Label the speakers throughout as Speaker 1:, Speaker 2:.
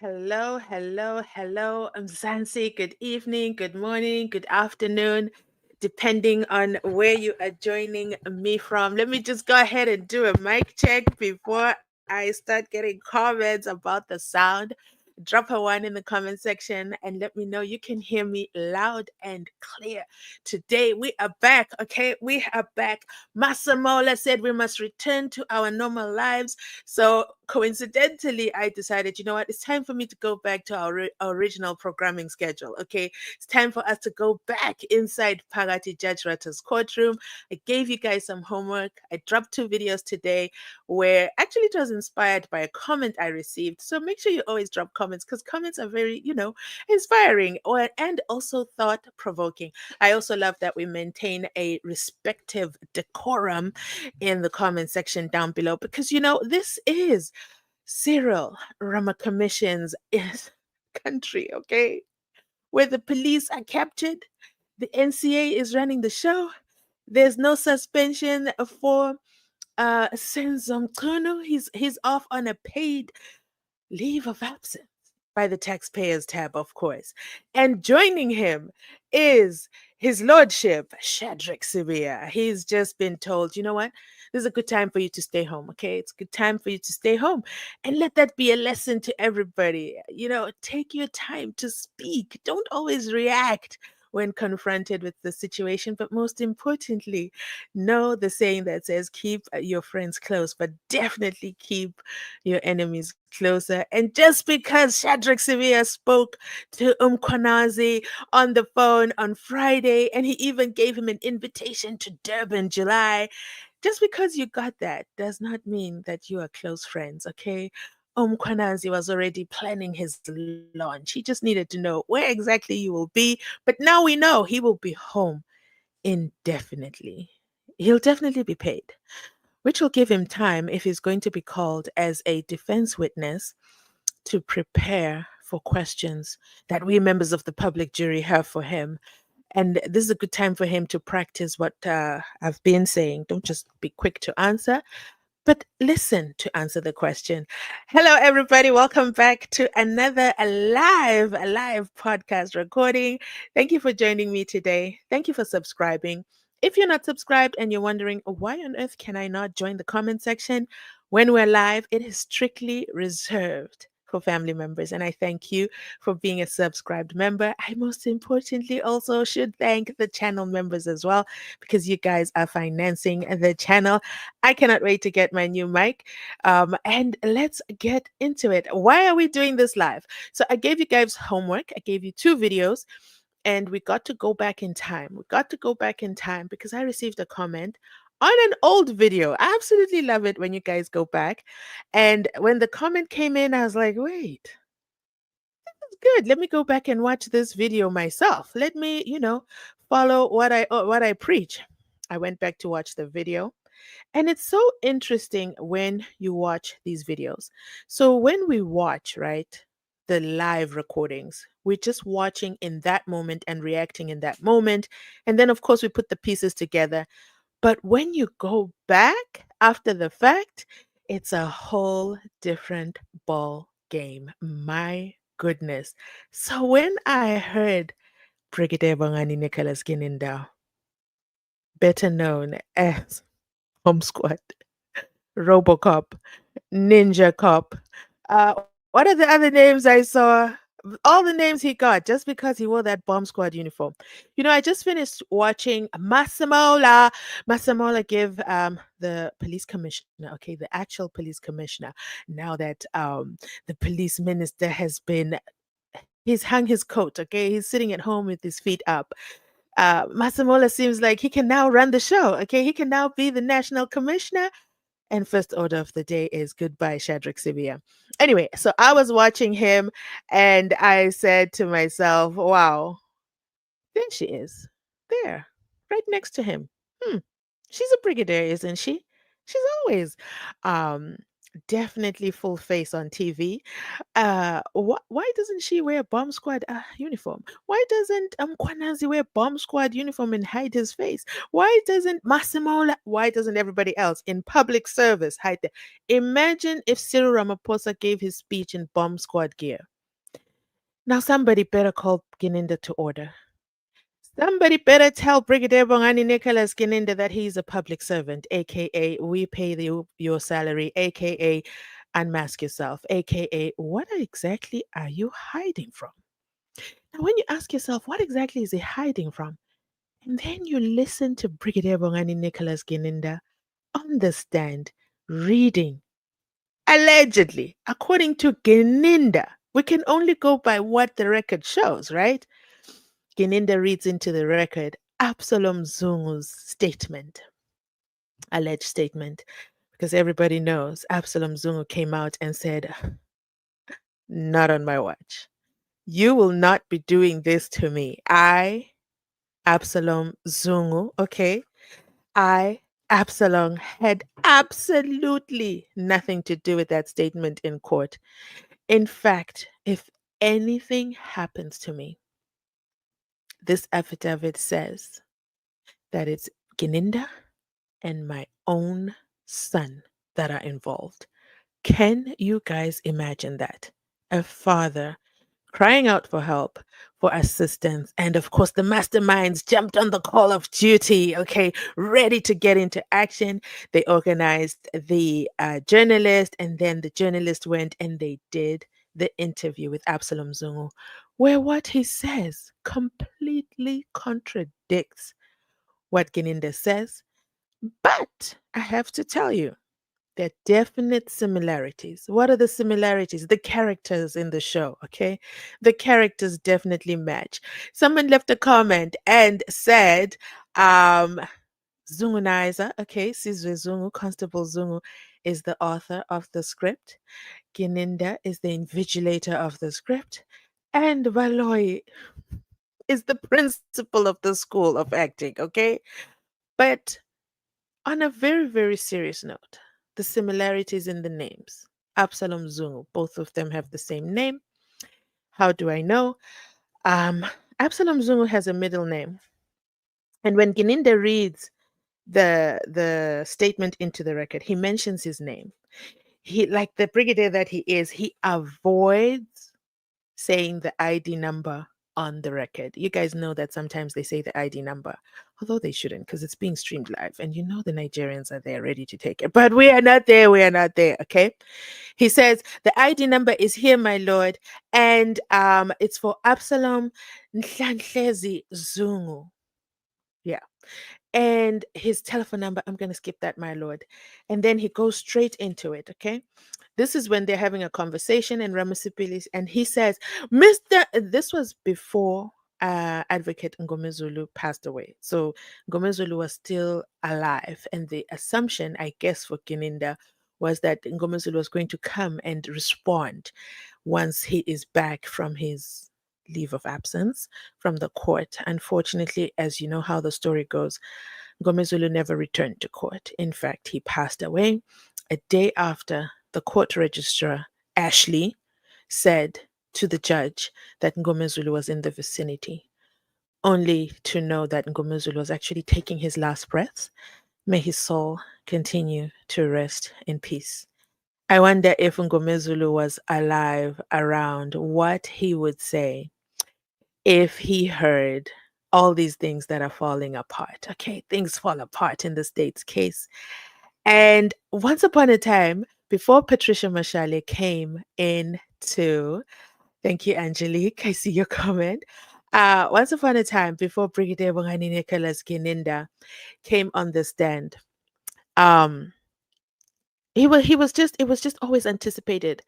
Speaker 1: Hello, hello, hello. I'm Zansi. Good evening, good morning, good afternoon, depending on where you are joining me from. Let me just go ahead and do a mic check before I start getting comments about the sound. Drop a one in the comment section and let me know you can hear me loud and clear. Today we are back, okay? We are back. Masamola said we must return to our normal lives. So coincidentally, I decided, you know what, it's time for me to go back to our original programming schedule. Okay, it's time for us to go back inside Pagati Judge Rata's courtroom. I gave you guys some homework. I dropped two videos today where actually it was inspired by a comment I received. So make sure you always drop comments because comments are very, inspiring and also thought provoking. I also love that we maintain a respective decorum in the comment section down below because this is Cyril Ramacommission's is country, okay? Where the police are captured, the NCA is running the show. There's no suspension for Senzo Meyyiwa. He's off on a paid leave of absence by the taxpayers tab, of course. And joining him is his lordship, Shadrach Sibiya. He's just been told, you know what? This is a good time for you to stay home, okay? It's a good time for you to stay home. And let that be a lesson to everybody. Take your time to speak. Don't always react when confronted with the situation. But most importantly, know the saying that says, keep your friends close, but definitely keep your enemies closer. And just because Shadrach Sibiya spoke to Umkwanazi on the phone on Friday, and he even gave him an invitation to Durban, July, just because you got that does not mean that you are close friends, okay? Umkwanazi was already planning his launch. He just needed to know where exactly you will be. But now we know he will be home indefinitely. He'll definitely be paid, which will give him time if he's going to be called as a defense witness to prepare for questions that we members of the public jury have for him. And this is a good time for him to practice what I've been saying. Don't just be quick to answer, but listen to answer the question. Hello, everybody. Welcome back to another live podcast recording. Thank you for joining me today. Thank you for subscribing. If you're not subscribed and you're wondering why on earth can I not join the comment section when we're live, it is strictly reserved for family members. And I thank you for being a subscribed member. I most importantly also should thank the channel members as well because you guys are financing the channel. I cannot wait to get my new mic. And let's get into it. Why are we doing this live? So I gave you guys homework. I gave you two videos and we got to go back in time. We got to go back in time because I received a comment on an old video. I absolutely love it when you guys go back. And when the comment came in, I was like, wait, that's good. Let me go back and watch this video myself. Let me, follow what I preach. I went back to watch the video. And it's so interesting when you watch these videos. So when we watch, right, the live recordings, we're just watching in that moment and reacting in that moment. And then, of course, we put the pieces together. But when you go back after the fact, it's a whole different ball game. My goodness. So when I heard Brigadier Bongani Nicholas Gininda'S, better known as Home Squad, Robocop, Ninja Cop. What are the other names I saw? All the names he got just because he wore that bomb squad uniform. I just finished watching Masamola give the police commissioner, okay, the actual police commissioner, now that the police minister has been he's hung his coat, okay? He's sitting at home with his feet up. Masamola seems like he can now run the show, okay? He can now be the national commissioner and first order of the day is goodbye, Shadrach Sibiya. Anyway, so I was watching him and I said to myself, wow, there she is. There, right next to him. Hmm. She's a brigadier, isn't she? She's always um definitely full face on TV. Why doesn't she wear bomb squad uniform? Why doesn't Kwanazi wear bomb squad uniform and hide his face? Why doesn't Massimo? Why doesn't everybody else in public service hide their? Imagine if Cyril Ramaphosa gave his speech in bomb squad gear. Now somebody better call Gininda to order. Somebody better tell Brigadier Bongani Nicholas Gininda that he's a public servant, aka we pay your salary, aka unmask yourself, aka what exactly are you hiding from? Now, when you ask yourself, what exactly is he hiding from? And then you listen to Brigadier Bongani Nicholas Gininda on the stand reading, allegedly, according to Gininda. We can only go by what the record shows, right? Gininda reads into the record Absalom Zungu's statement, alleged statement, because everybody knows Absalom Zungu came out and said, not on my watch. You will not be doing this to me. I, Absalom Zungu, okay? I, Absalom, had absolutely nothing to do with that statement in court. In fact, if anything happens to me, this affidavit says that it's Gininda and my own son that are involved. Can you guys imagine that? A father crying out for help, for assistance. And of course, the masterminds jumped on the call of duty, okay, ready to get into action. They organized the journalist, and then the journalist went and they did the interview with Absalom Zungu, where what he says completely contradicts what Gininda says. But I have to tell you, there are definite similarities. What are the similarities? The characters in the show, okay? The characters definitely match. Someone left a comment and said, Zungu'S, okay, Sizwe Zungu, Constable Zungu is the author of the script. Gininda is the invigilator of the script. And Valoy is the principal of the school of acting, okay? But on a very, very serious note, the similarities in the names. Absalom Zungu, both of them have the same name. How do I know? Um, Absalom Zungu has a middle name. And when Gininda reads the statement into the record, he mentions his name. He, like the brigadier that he is, he avoids saying the ID number on the record. You guys know that sometimes they say the ID number, although they shouldn't because it's being streamed live. And you know the Nigerians are there ready to take it. But we are not there. We are not there. Okay. He says, the ID number is here, my lord. And it's for Absalom Nhlanhlezi Zungu. Yeah. And his telephone number, I'm going to skip that, my lord. And then he goes straight into it. Okay. This is when they're having a conversation in Ramasipili, and he says, Mr. This was before Advocate Ngomezulu passed away. So Ngomezulu was still alive. And the assumption, I guess, for Gininda was that Ngomezulu was going to come and respond once he is back from his leave of absence from the court. Unfortunately, as you know how the story goes, Ngomezulu never returned to court. In fact, he passed away a day after the court registrar, Ashley, said to the judge that Ngomezulu was in the vicinity, only to know that Ngomezulu was actually taking his last breaths. May his soul continue to rest in peace. I wonder if Ngomezulu was alive, around, what he would say if he heard all these things that are falling apart. Okay, things fall apart in the state's case. And once upon a time, before Patricia Mashale came into, thank you, Angelique, I see your comment. Once upon a time, before Brigadier Bongani Nicholas Gininda came on the stand, um, he was just, it was just always anticipated.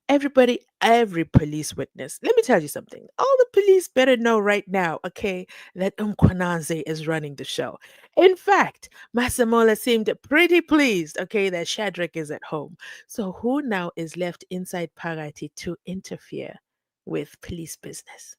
Speaker 1: Everybody, every police witness. Let me tell you something. All the police better know right now, okay, that Umkwanaze is running the show. In fact, Masamola seemed pretty pleased, okay, that Shadrach is at home. So who now is left inside Parati to interfere with police business?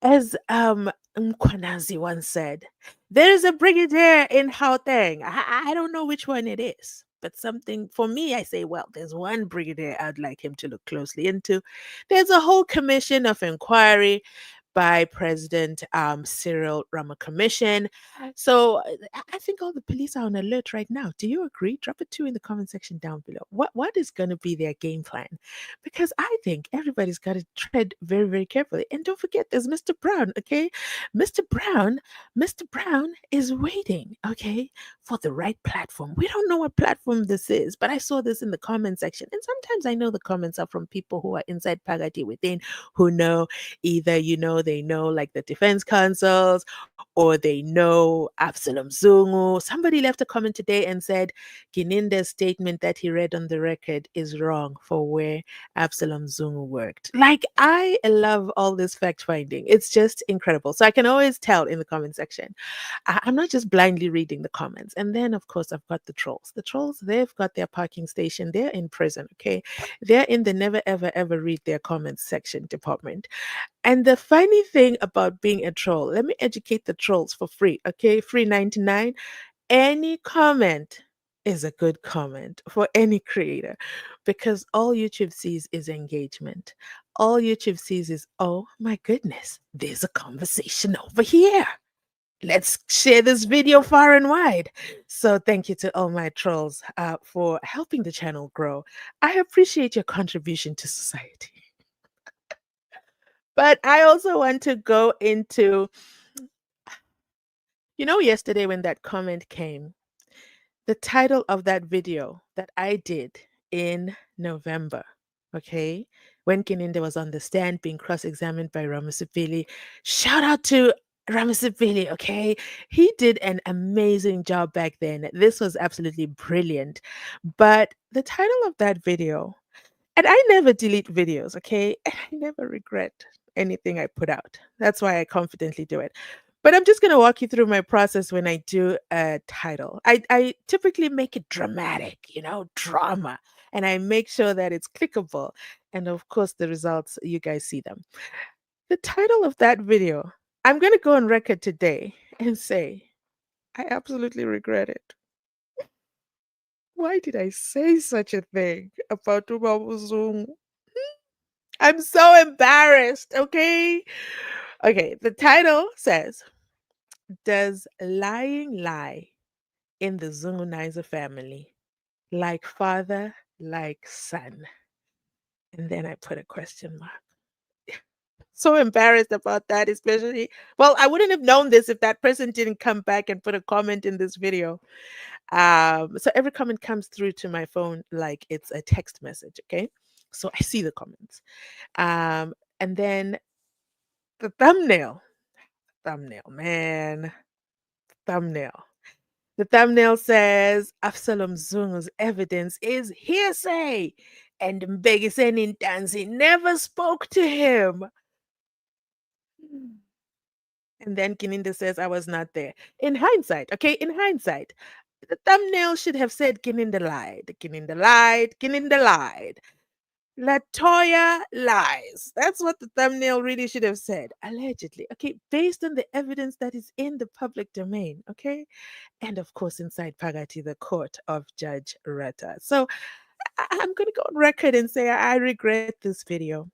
Speaker 1: As Mkwanazi once said, there's a brigadier in Gauteng. I don't know which one it is, but something for me, I say, well, there's one brigadier I'd like him to look closely into. There's a whole commission of inquiry, by President Cyril Rama Commission. So I think all the police are on alert right now. Do you agree? Drop a two in the comment section down below. What is going to be their game plan? Because I think everybody's got to tread very, very carefully. And don't forget, there's Mr. Brown, okay? Mr. Brown, Mr. Brown is waiting, okay, for the right platform. We don't know what platform this is, but I saw this in the comment section. And sometimes I know the comments are from people who are inside Pagati within, who know either, they know like the defense councils, or they know Absalom Zungu. Somebody left a comment today and said Gininda'S statement that he read on the record is wrong for where Absalom Zungu worked. Like, I love all this fact finding. It's just incredible. So I can always tell in the comment section. I'm not just blindly reading the comments. And then, of course, I've got the trolls. The trolls, they've got their parking station. They're in prison, okay? They're in the never, ever, ever read their comments section department. And the funny thing about being a troll, let me educate the trolls for free, okay? Free 99. Any comment is a good comment for any creator, because all YouTube sees is engagement. All YouTube sees is, oh my goodness, there's a conversation over here. Let's share this video far and wide. So thank you to all my trolls for helping the channel grow. I appreciate your contribution to society. But I also want to go into, yesterday when that comment came, the title of that video that I did in November, okay, when Gininda was on the stand being cross-examined by Ramasipili. Shout out to Ramasipili, okay? He did an amazing job back then. This was absolutely brilliant. But the title of that video, and I never delete videos, okay? I never regret anything I put out. That's why I confidently do it. But I'm just going to walk you through my process when I do a title. I typically make it dramatic, drama, and I make sure that it's clickable. And of course, the results, you guys see them. The title of that video, I'm going to go on record today and say, I absolutely regret it. Why did I say such a thing about Ubabuzungu? I'm so embarrassed, okay? Okay, the title says, Does lying lie in the Zungu'S family? Like father, like son. And then I put a question mark. So embarrassed about that, especially. Well, I wouldn't have known this if that person didn't come back and put a comment in this video. So every comment comes through to my phone like it's a text message, okay? So I see the comments. And then the thumbnail, man, thumbnail. The thumbnail says Absalom Zungu's evidence is hearsay, and Gininda'S never spoke to him. And then Gininda says, I was not there. In hindsight, okay, in hindsight, the thumbnail should have said Gininda lied, Gininda lied, Gininda lied. Latoya lies. That's what the thumbnail really should have said. Allegedly. Okay, based on the evidence that is in the public domain. Okay. And of course, inside Pagati, the court of Judge Rata. So I'm going to go on record and say I regret this video.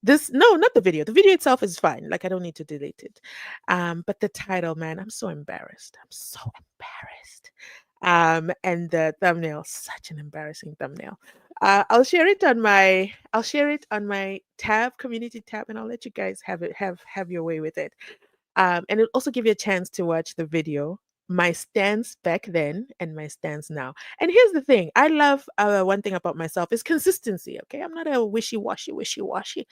Speaker 1: No, not the video. The video itself is fine. Like, I don't need to delete it. But the title, man, I'm so embarrassed. I'm so embarrassed. And the thumbnail, such an embarrassing thumbnail. I'll share it on my tab, community tab, and I'll let you guys have your way with it. And it'll also give you a chance to watch the video, my stance back then and my stance now. And here's the thing, I love one thing about myself is consistency. Okay, I'm not a wishy-washy.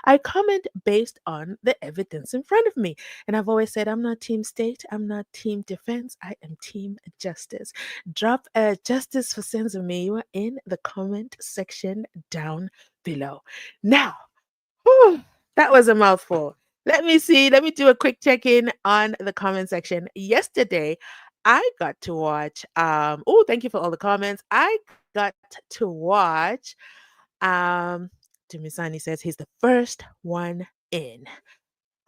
Speaker 1: I comment based on the evidence in front of me. And I've always said I'm not team state, I'm not team defense, I am team justice. Drop a justice for SENZO MEYIWA in the comment section down below. Now, whew, that was a mouthful. Let me see. Let me do a quick check-in on the comment section. Yesterday, I got to watch oh, thank you for all the comments. I got to watch Dumisani says he's the first one in.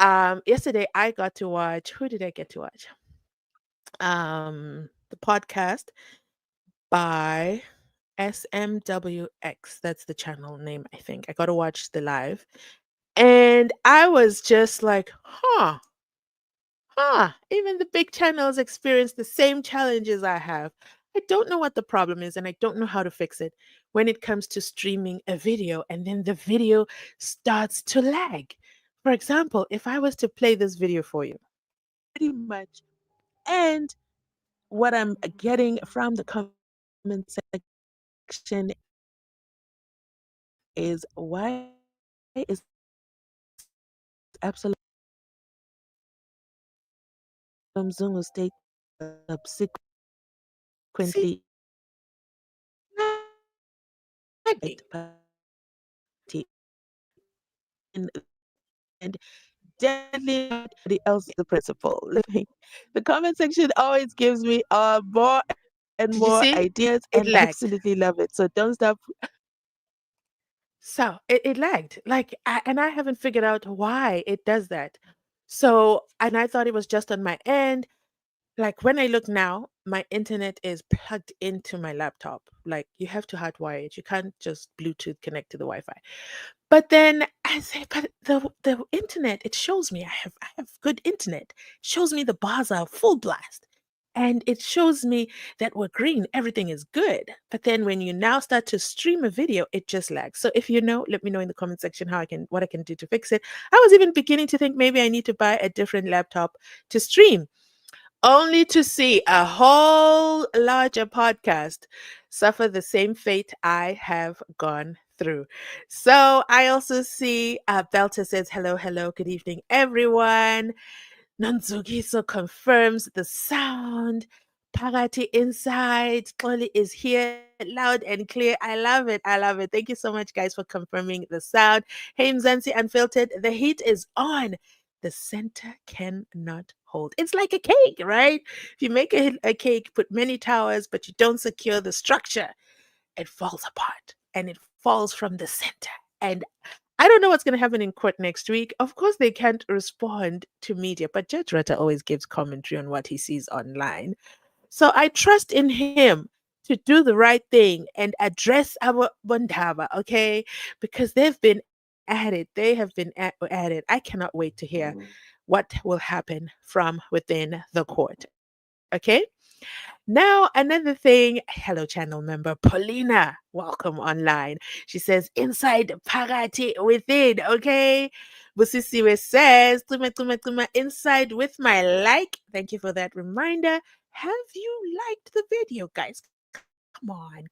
Speaker 1: Yesterday I got to watch, who did I get to watch? The podcast by SMWX. That's the channel name, I think. I got to watch the live. And I was just like, even the big channels experience the same challenges I have. I don't know what the problem is and I don't know how to fix it when it comes to streaming a video and then the video starts to lag. For example, if I was to play this video for you, pretty much, and what I'm getting from the comment section is why is Absalom Zungu'S state subsequently lagging and definitely nobody else the principal. The comment section always gives me more and more
Speaker 2: Did you
Speaker 1: ideas,
Speaker 2: see?
Speaker 1: and I
Speaker 2: It
Speaker 1: absolutely
Speaker 2: lagged.
Speaker 1: love it. So don't stop. So it lagged. And I haven't figured out why it does that. So, and I thought it was just on my end. Like when I look now, my internet is plugged into my laptop. Like you have to hardwire it. You can't just Bluetooth connect to the Wi-Fi. But then I say, but the internet, it shows me I have good internet. It shows me the bars are full blast. And it shows me that we're green, everything is good. But then when you now start to stream a video, it just lags. So if you know, let me know in the comment section how I can what I can do to fix it. I was even beginning to think maybe I need to buy a different laptop to stream, only to see a whole larger podcast suffer the same fate I have gone through. So I also see Belta says, hello, hello, good evening, everyone. Nanzugiso confirms the sound. Pagati inside clearly is here loud and clear. I love it. I love it. Thank you so much, guys, for confirming the sound. Hey, Mzansi Unfiltered, the heat is on. The center cannot hold. It's like a cake, right? If you make a cake, put many towers, but you don't secure the structure, it falls apart and it falls from the center. And I don't know what's going to happen in court next week. Of course, they can't respond to media, but Judge Rutter always gives commentary on what he sees online. So I trust in him to do the right thing and address our Bondava, okay? Because they've been at it. They have been at it. I cannot wait to hear what will happen from within the court, okay? Now, another thing, hello, channel member Paulina, welcome online. She says, inside Parati within, okay? Busisiwe says, inside with my like. Thank you for that reminder. Have you liked the video, guys? Come on.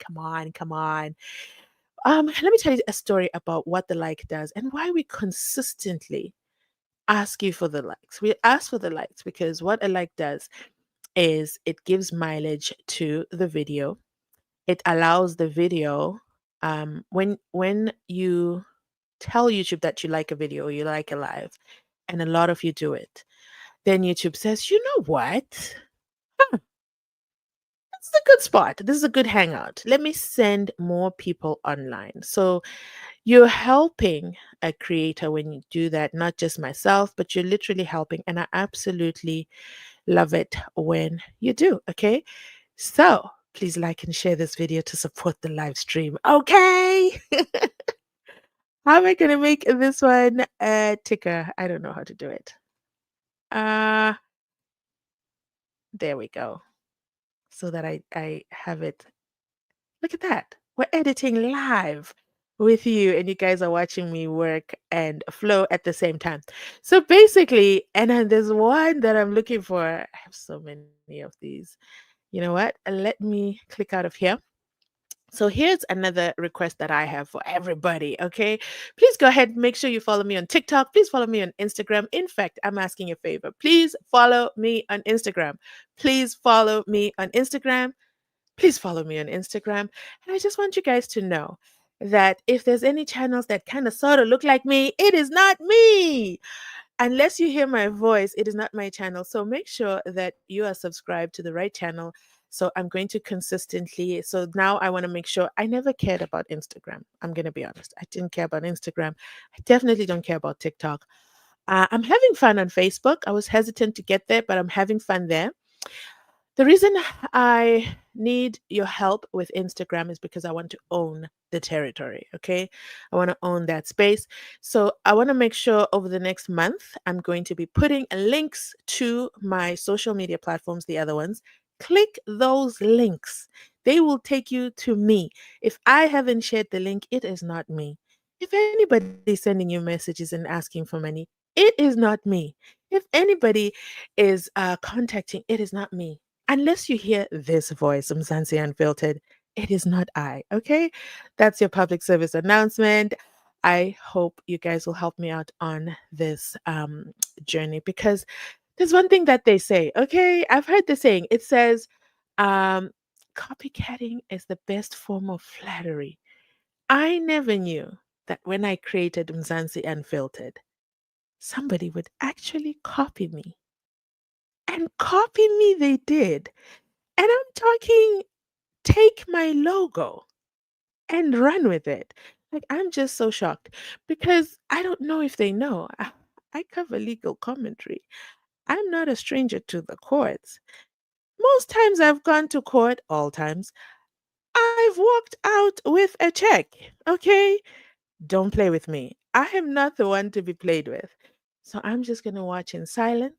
Speaker 1: Let me tell you a story about what the like does and why we consistently ask you for the likes. We ask for the likes because what a like does is it gives mileage to the video. It allows the video when you tell YouTube that you like a video or you like a live, and a lot of you do it, then YouTube says, you know what? This is a good spot. This is a good hangout. Let me send more people online. So you're helping a creator when you do that, not just myself, but you're literally helping. And I absolutely love it when you do. Okay. So please like and share this video to support the live stream. Okay. How am I going to make this one a ticker? I don't know how to do it. Uh, there we go. So that I have it. Look at that. We're editing live with you, and you guys are watching me work and flow at the same time. So basically, and then there's one that I'm looking for. I have so many of these. You know what? Let me click out of here. So here's another request that I have for everybody, okay? Please go ahead, make sure you follow me on TikTok. Please follow me on Instagram. In fact, I'm asking a favor. Please follow me on Instagram. Please follow me on Instagram. Please follow me on Instagram. And I just want you guys to know that if there's any channels that kind of sort of look like me, it is not me. Unless you hear my voice, it is not my channel. So make sure that you are subscribed to the right channel. So I'm going to consistently. So now I want to make sure I never cared about Instagram. I'm going to be honest. I didn't care about Instagram. I definitely don't care about TikTok. I'm having fun on Facebook. I was hesitant to get there, but I'm having fun there. The reason I need your help with Instagram is because I want to own the territory. Okay. I want to own that space. So I want to make sure over the next month, I'm going to be putting links to my social media platforms, the other ones. Click those links, they will take you to me. If I haven't shared the link, it is not me. If anybody's sending you messages and asking for money, it is not me. If anybody is contacting, it is not me. Unless you hear this voice, Mzansi Unfiltered, it is not I. Okay? That's your public service announcement. I hope you guys will help me out on this journey, because there's one thing that they say. Okay? I've heard the saying. It says, um, copycatting is the best form of flattery. I never knew that when I created Mzansi Unfiltered, somebody would actually copy me. And copy me they did. And I'm talking, take my logo and run with it. Like, I'm just so shocked because I don't know if they know. I cover legal commentary. I'm not a stranger to the courts. Most times I've gone to court, all times, I've walked out with a check. Okay? Don't play with me. I am not the one to be played with. So I'm just going to watch in silence,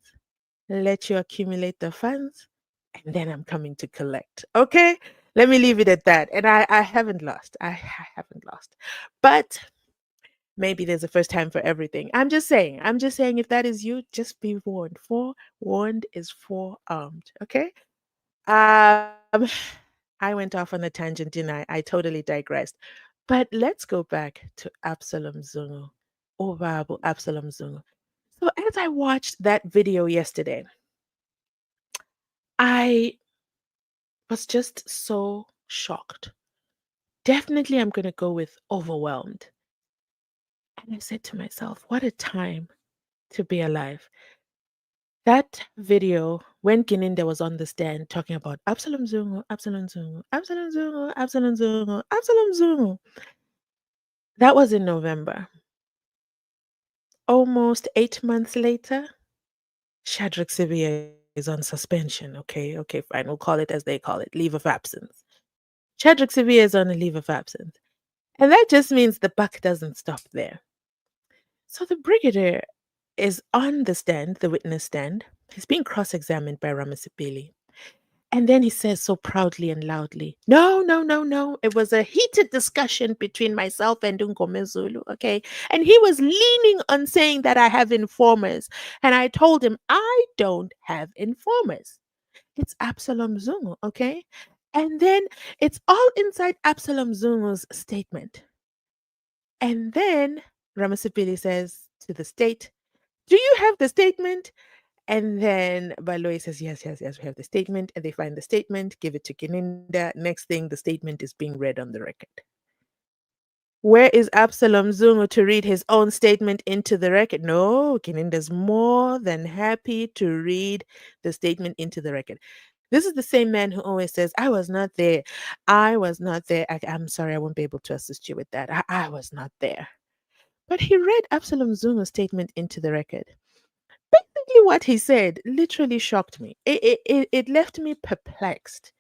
Speaker 1: let you accumulate the funds, and then I'm coming to collect. Okay? Let me leave it at that. And I haven't lost. I haven't lost. But maybe there's a first time for everything. I'm just saying. I'm just saying, if that is you, just be warned. Forewarned is forearmed. Okay? Um, I went off on a tangent, didn't I? I totally digressed. But let's go back to Absalom Zungu. Ovabu Absalom Zungu. So as I watched that video yesterday, I was just so shocked. Definitely, I'm going to go with overwhelmed. And I said to myself, what a time to be alive. That video, when Gininda was on the stand talking about Absalom Zungu, Absalom Zungu, Absalom Zungu, Absalom Zungu, Absalom Zungu, that was in November. Almost 8 months later, Shadrach Sibiya is on suspension. Okay, fine. We'll call it as they call it, leave of absence. Shadrach Sibiya is on a leave of absence. And that just means the buck doesn't stop there. So the brigadier is on the stand, the witness stand. He's being cross examined by Ramasipili. And then he says so proudly and loudly, no, no, no, no. It was a heated discussion between myself and Ngomezulu, okay? And he was leaning on saying that I have informers. And I told him, I don't have informers. It's Absalom Zungu, okay? And then it's all inside Absalom Zungu's statement. And then Ramasipili says to the state, do you have the statement? And then Baloy says, yes, yes, yes, we have the statement. And they find the statement, give it to Gininda. Next thing, the statement is being read on the record. Where is Absalom Zungu to read his own statement into the record? No, Gininda's more than happy to read the statement into the record. This is the same man who always says, I was not there. I was not there. I'm sorry, I won't be able to assist you with that. I was not there. But he read Absalom Zungu's statement into the record. Basically, what he said literally shocked me. It left me perplexed.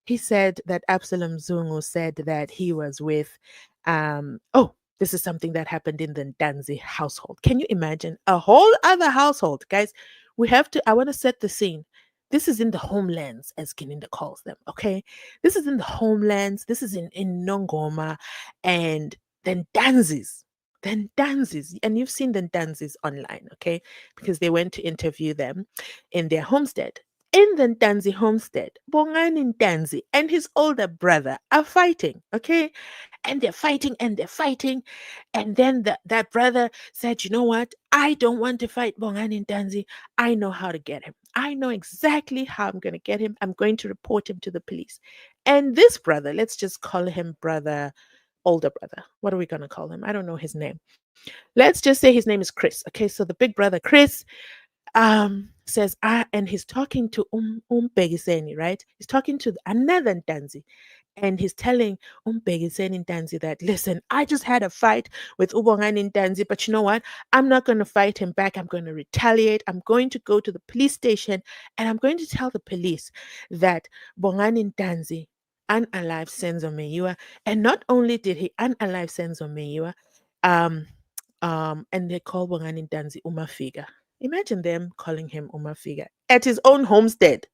Speaker 1: He said that Absalom Zungu said that he was with, this is something that happened in the Danzi household. Can you imagine? A whole other household, guys. I want to set the scene. This is in the homelands, as Kininda calls them, okay? This is in the homelands. This is in Nongoma, and then Danzis. Then Danzis. And you've seen the Danzis online, okay? Because they went to interview them in their homestead. In the Ntanzi homestead, Bongani Ntanzi and his older brother are fighting, okay? And they're fighting and they're fighting. And then that brother said, you know what? I don't want to fight Bongani Ntanzi. I know how to get him. I know exactly how I'm going to get him. I'm going to report him to the police. And this brother, let's just call him older brother. What are we going to call him? I don't know his name. Let's just say his name is Chris. Okay, so the big brother, Chris, says, and he's talking to Begiseni, right? He's talking to another Ntanzi. And he's telling Umbhekiseni Ntanzi that, listen, I just had a fight with Ubongani Ntanzi, but you know what? I'm not going to fight him back. I'm going to retaliate. I'm going to go to the police station and I'm going to tell the police that Bongani Ntanzi unalive Senzo Meyiwa. And not only did he unalive Senzo Meyiwa, um, and they call Bongani Ntanzi Umafiga. Imagine them calling him Umafiga at his own homestead.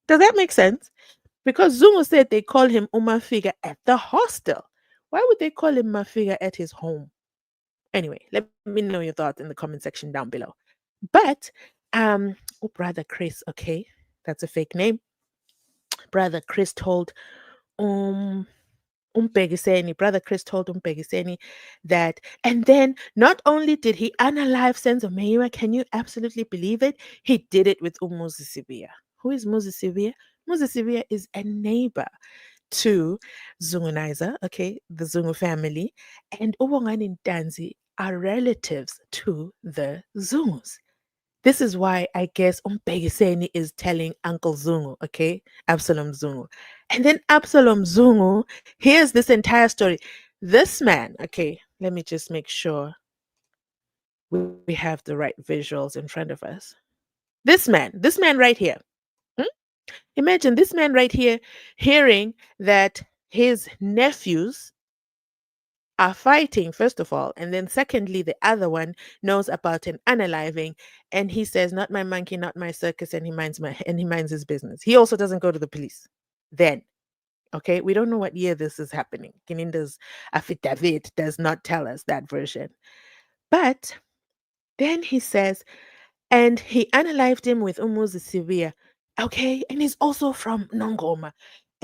Speaker 1: Does that make sense? Because Zungu said they call him Umafiga at the hostel. Why would they call him Mafiga at his home? Anyway, let me know your thoughts in the comment section down below. But oh brother Chris, okay, that's a fake name. Brother Chris told um Brother Chris told Umbegiseni that, and then not only did he unalive Senzo Meyiwa, can you absolutely believe it? He did it with Umuzi Sibia. Who is Muzi Sibia? Muzi Sibia is a neighbor to Zungu'S, okay, the Zungu family, and Ubongani Ntanzi are relatives to the Zungus. This is why I guess Umbekiseni is telling Uncle Zungu, okay, Absalom Zungu. And then Absalom Zungu hears this entire story. This man, okay, let me just make sure we have the right visuals in front of us. This man right here. hmm? Imagine this man right here hearing that his nephews are fighting, first of all, and then secondly, the other one knows about an unaliving, and he says, "Not my monkey, not my circus," and he minds his business. He also doesn't go to the police. Then, okay, we don't know what year this is happening. Gininda'S affidavit does not tell us that version, but then he says, and he unalived him with Umuzi Sibia. Okay, and he's also from Nongoma.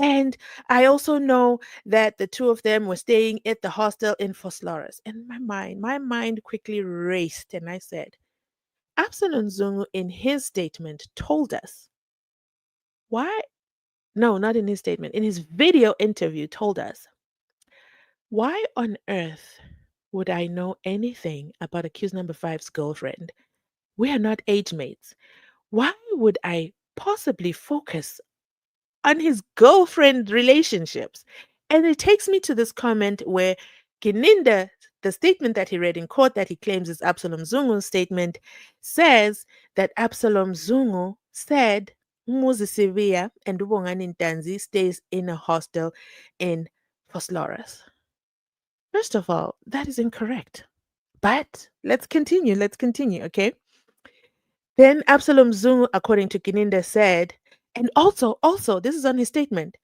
Speaker 1: And I also know that the two of them were staying at the hostel in Foslores. And my mind quickly raced, and I said, Absalom Zungu in his statement told us why. No, not in his statement. In his video interview, told us, why on earth would I know anything about accused number five's girlfriend? We are not age mates. Why would I possibly focus on his girlfriend relationships? And it takes me to this comment where Gininda, the statement that he read in court that he claims is Absalom Zungu's statement, says that Absalom Zungu said Muzi Sivia and Ubongani Ntanzi stays in a hostel in Foslores. First of all, that is incorrect. But let's continue. Let's continue, okay? Then Absalom Zungu, according to Gininda, said, and also, this is on his statement.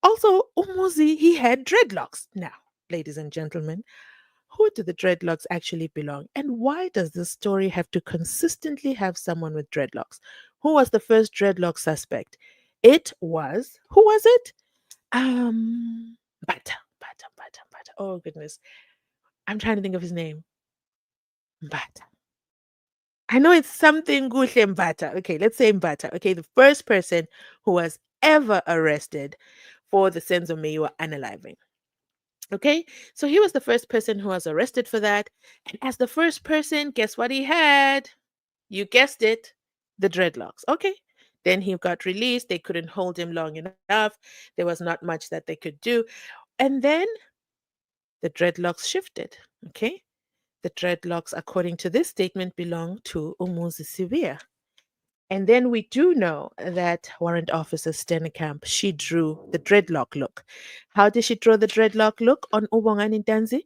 Speaker 1: Also, Umuzi, he had dreadlocks. Now, ladies and gentlemen, who do the dreadlocks actually belong? And why does this story have to consistently have someone with dreadlocks? Who was the first dreadlock suspect? It was, who was it? Bata. Oh, goodness. I'm trying to think of his name. Bata. I know it's something Guhle Mbata. Okay, let's say Mbata. Okay, the first person who was ever arrested for the Senzo Meyiwa unaliving. Okay, so he was the first person who was arrested for that. And as the first person, guess what he had? You guessed it, the dreadlocks. Okay, then he got released. They couldn't hold him long enough. There was not much that they could do. And then the dreadlocks shifted. Okay, the dreadlocks, according to this statement, belong to Umuzi Sivia. And then we do know that Warrant Officer Stennekamp, she drew the dreadlock look. How did she draw the dreadlock look on Ubongani Ntanzi?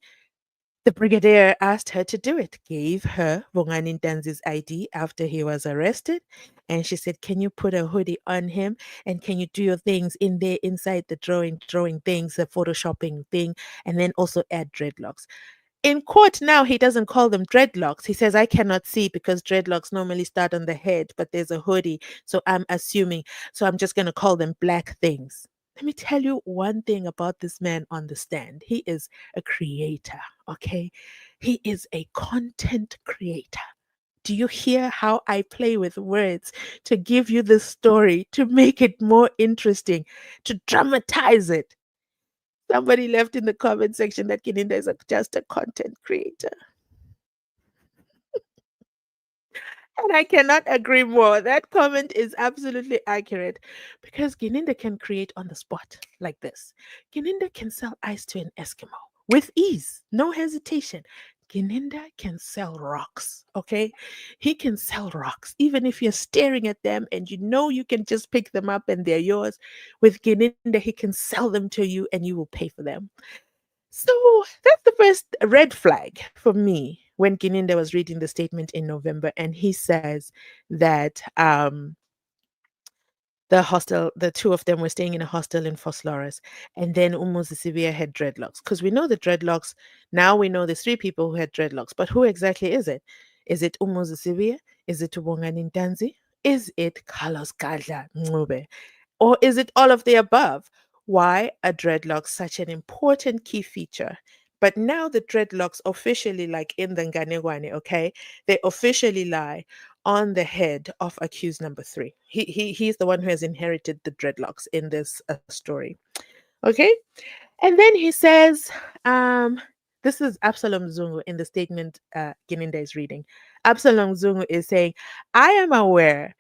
Speaker 1: The brigadier asked her to do it, gave her Bongani Ntanzi's ID after he was arrested. And she said, can you put a hoodie on him? And can you do your things in there inside the drawing things, the photoshopping thing, and then also add dreadlocks? In court now, he doesn't call them dreadlocks. He says, I cannot see because dreadlocks normally start on the head, but there's a hoodie. So I'm assuming. So I'm just going to call them black things. Let me tell you one thing about this man on the stand. He is a creator, okay? He is a content creator. Do you hear how I play with words to give you the story, to make it more interesting, to dramatize it? Somebody left in the comment section that Kininda is just a content creator. And I cannot agree more. That comment is absolutely accurate because Gininda can create on the spot like this. Gininda can sell ice to an Eskimo with ease, no hesitation. Gininda can sell rocks, okay? He can sell rocks, even if you're staring at them and you know you can just pick them up and they're yours. With Gininda, he can sell them to you and you will pay for them. So that's the first red flag for me when Gininda was reading the statement in November, and he says that the two of them were staying in a hostel in Foslores, and then Umuzisivia had dreadlocks. Because we know the dreadlocks, now we know there's three people who had dreadlocks, but who exactly is it? Is it Umuzisivia? Is it Tubongani Ntanzi? Is it Carlos Gadla Ngube? Or is it all of the above? Why are dreadlocks such an important key feature? But now the dreadlocks officially, like in the Nganegwane, okay, they officially lie on the head of accused number three. He's the one who has inherited the dreadlocks in this story. Okay? And then he says, this is Absalom Zungu in the statement Gininda is reading. Absalom Zungu is saying, I am aware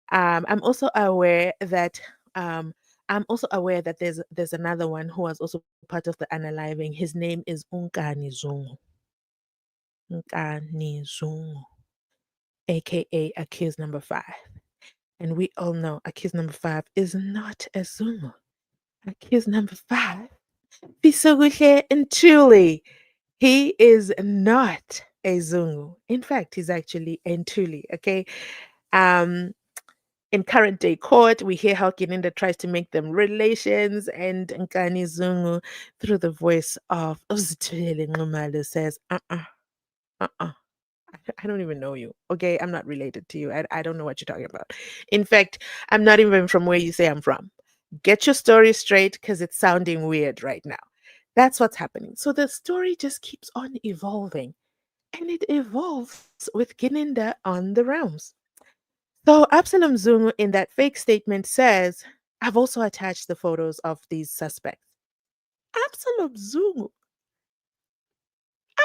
Speaker 1: I'm also aware that um, there's another one who was also part of the unaliving. His name is Unkani Zungu. Unkani Zungu, aka accused number five. And we all know accused number five is not a Zungu. Accused number five, Bisoguhle and truly, he is not a Zungu. In fact, he's actually Ntuli. Okay. Um, in current day court, we hear how Gininda tries to make them relations, and Nkani Zungu, through the voice of Uzitulele Nxumalo, says, uh-uh. I don't even know you. Okay, I'm not related to you. I don't know what you're talking about. In fact, I'm not even from where you say I'm from. Get your story straight because it's sounding weird right now. That's what's happening. So the story just keeps on evolving, and it evolves with Gininda on the realms. So Absalom Zungu in that fake statement says, I've also attached the photos of these suspects. Absalom Zungu.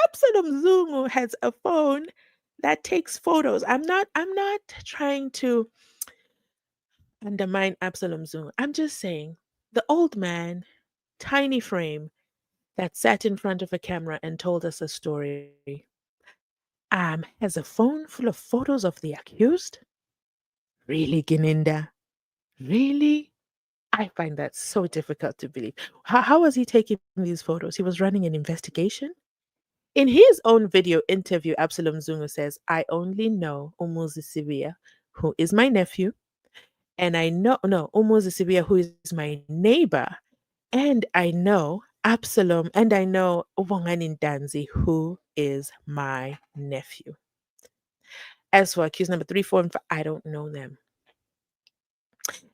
Speaker 1: Absalom Zungu has a phone that takes photos. I'm not trying to undermine Absalom Zungu. I'm just saying the old man, tiny frame, that sat in front of a camera and told us a story, has a phone full of photos of the accused? Really, Gininda? Really? I find that so difficult to believe. How was he taking these photos? He was running an investigation? In his own video interview, Absalom Zungu says, I only know Umuzi Sibia, who is my nephew, and I know, no, Umuzi Sibia, who is my neighbor, and I know Absalom, and I know Ubongani Danzi, who is my nephew. As for accused number 3, 4, and 5, I don't know them.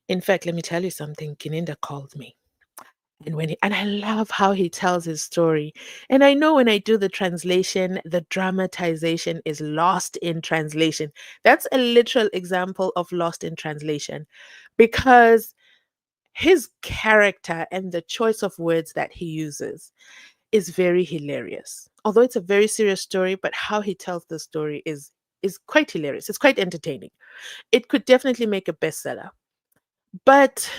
Speaker 1: In fact, let me tell you something. Kininda called me. And I love how he tells his story. And I know when I do the translation, the dramatization is lost in translation. That's a literal example of lost in translation because his character and the choice of words that he uses is very hilarious. Although it's a very serious story, but how he tells the story is quite hilarious. It's quite entertaining. It could definitely make a bestseller. But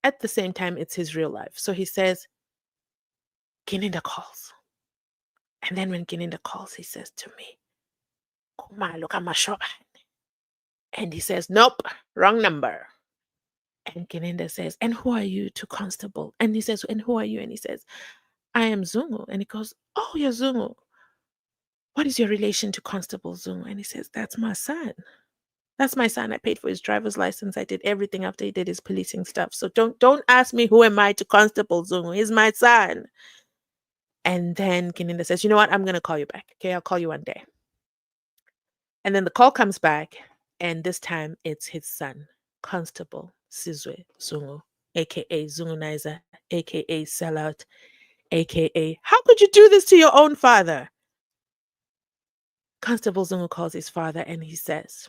Speaker 1: at the same time, it's his real life. So he says, Gininda calls. And then when Gininda calls, he says to me, Kumalo kamashobane. And he says, nope, wrong number. And Gininda says, and who are you to constable? And he says, and who are you? And he says, I am Zungu. And he goes, oh, you're Zungu. What is your relation to Constable Zungu? And he says, that's my son. That's my son. I paid for his driver's license. I did everything after he did his policing stuff. So don't ask me who am I to Constable Zungu. He's my son. And then Gininda says, you know what? I'm going to call you back. Okay, I'll call you one day. And then the call comes back, and this time it's his son, Constable Sizwe Zungu, aka Zungunaiza, aka Sellout, aka How could you do this to your own father? Constable Zungu calls his father and he says,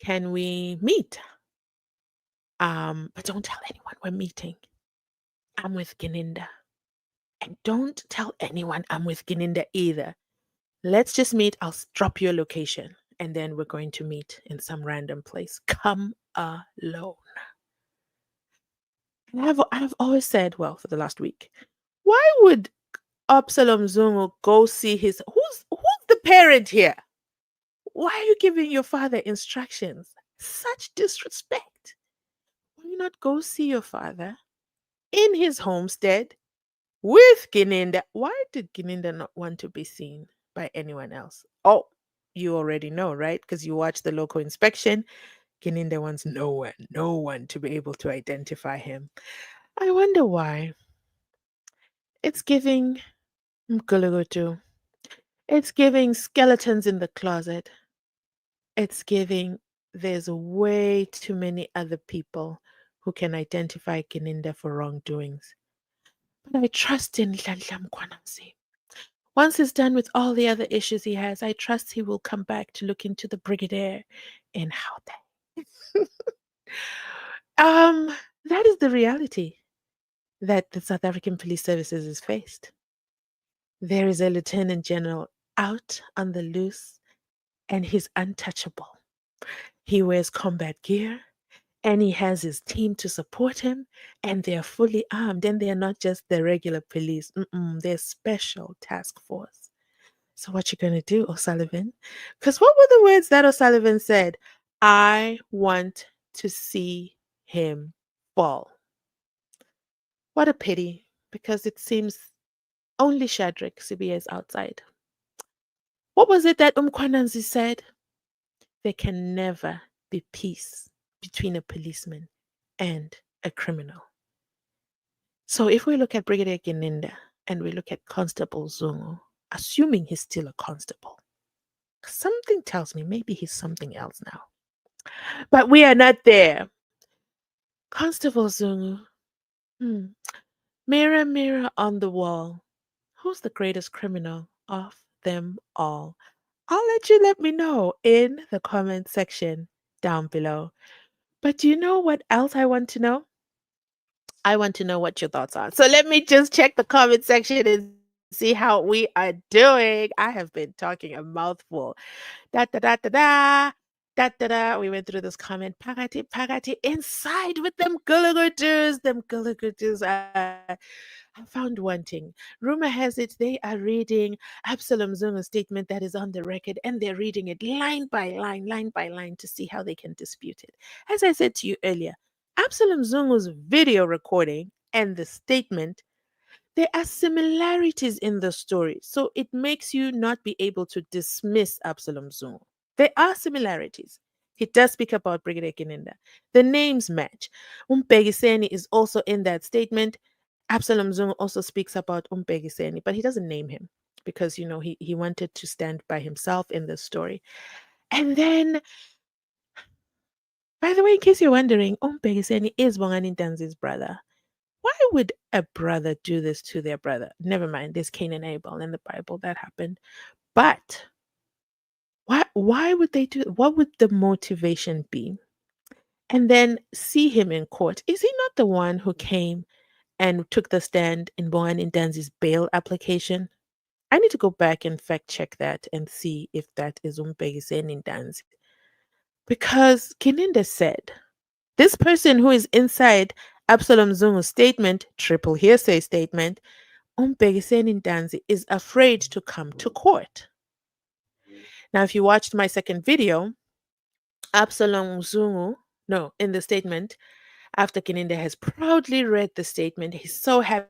Speaker 1: can we meet? But don't tell anyone we're meeting. I'm with Gininda. And don't tell anyone I'm with Gininda either. Let's just meet. I'll drop your location. and then we're going to meet in some random place. Come alone. And I've always said, well, for the last week, why would Absalom Zungu go see his who's the parent here? Why are you giving your father instructions? Such disrespect. Why you not go see your father in his homestead with Gininda? Why did Gininda not want to be seen by anyone else? Oh, you already know, right? Because you watched the local inspection. Gininda wants no one to be able to identify him. I wonder why. It's giving Mgulugutu. It's giving skeletons in the closet. It's giving there's way too many other people who can identify Gininda for wrongdoings. But I trust in Nhlanhla Mkhwananzi. Once he's done with all the other issues he has, I trust he will come back to look into the Brigadier in Gauteng. um, that is the reality that the South African Police Services is faced. There is a lieutenant general out on the loose, and he's untouchable. He wears combat gear, and he has his team to support him, and they're fully armed, and they're not just the regular police. They're special task force. So what you gonna do, O'Sullivan? Because what were the words that O'Sullivan said? I want to see him fall. What a pity, because it seems only Shadrach Sibiya is outside. What was it that Mkhwananzi said? There can never be peace between a policeman and a criminal. So if we look at Brigadier Gininda and we look at Constable Zungu, assuming he's still a constable, something tells me maybe he's something else now. But we are not there. Constable Zungu, hmm. Mirror, mirror on the wall, who's the greatest criminal of them all? I'll let me know in the comment section down below. But do you know what else I want to know? I want to know what your thoughts are. So let me just check the comment section and see how we are doing. I have been talking a mouthful. Da da da da da. Da da da. We went through this comment. Pagati, pagati, inside with them gulligudus. Them gulligudus. I found wanting. Rumor has it they are reading Absalom Zungu's statement that is on the record, and they're reading it line by line to see how they can dispute it. As I said to you earlier, Absalom Zungu's video recording and the statement, there are similarities in the story, so it makes you not be able to dismiss Absalom Zungu. There are similarities. He does speak about Brigadier Gininda. The names match. Umpegiseni is also in that statement. Absalom Zungu also speaks about Umpegiseni, but he doesn't name him because, he wanted to stand by himself in the story. And then, by the way, in case you're wondering, Umpegiseni is Bongani Danzi's brother. Why would a brother do this to their brother? Never mind, there's Cain and Abel in the Bible that happened. But why would they do it? What would the motivation be? And then see him in court. Is he not the one who came and took the stand in Bohan Danzi's bail application? I need to go back and fact check that and see if that is Umbegi Danzi. Because Gininda said, this person who is inside Absalom Zungu's statement, triple hearsay statement, Umbegi Danzi is afraid to come to court. Now, if you watched my second video, Absalom Zungu, no, in the statement, after Gininda has proudly read the statement, he's so happy,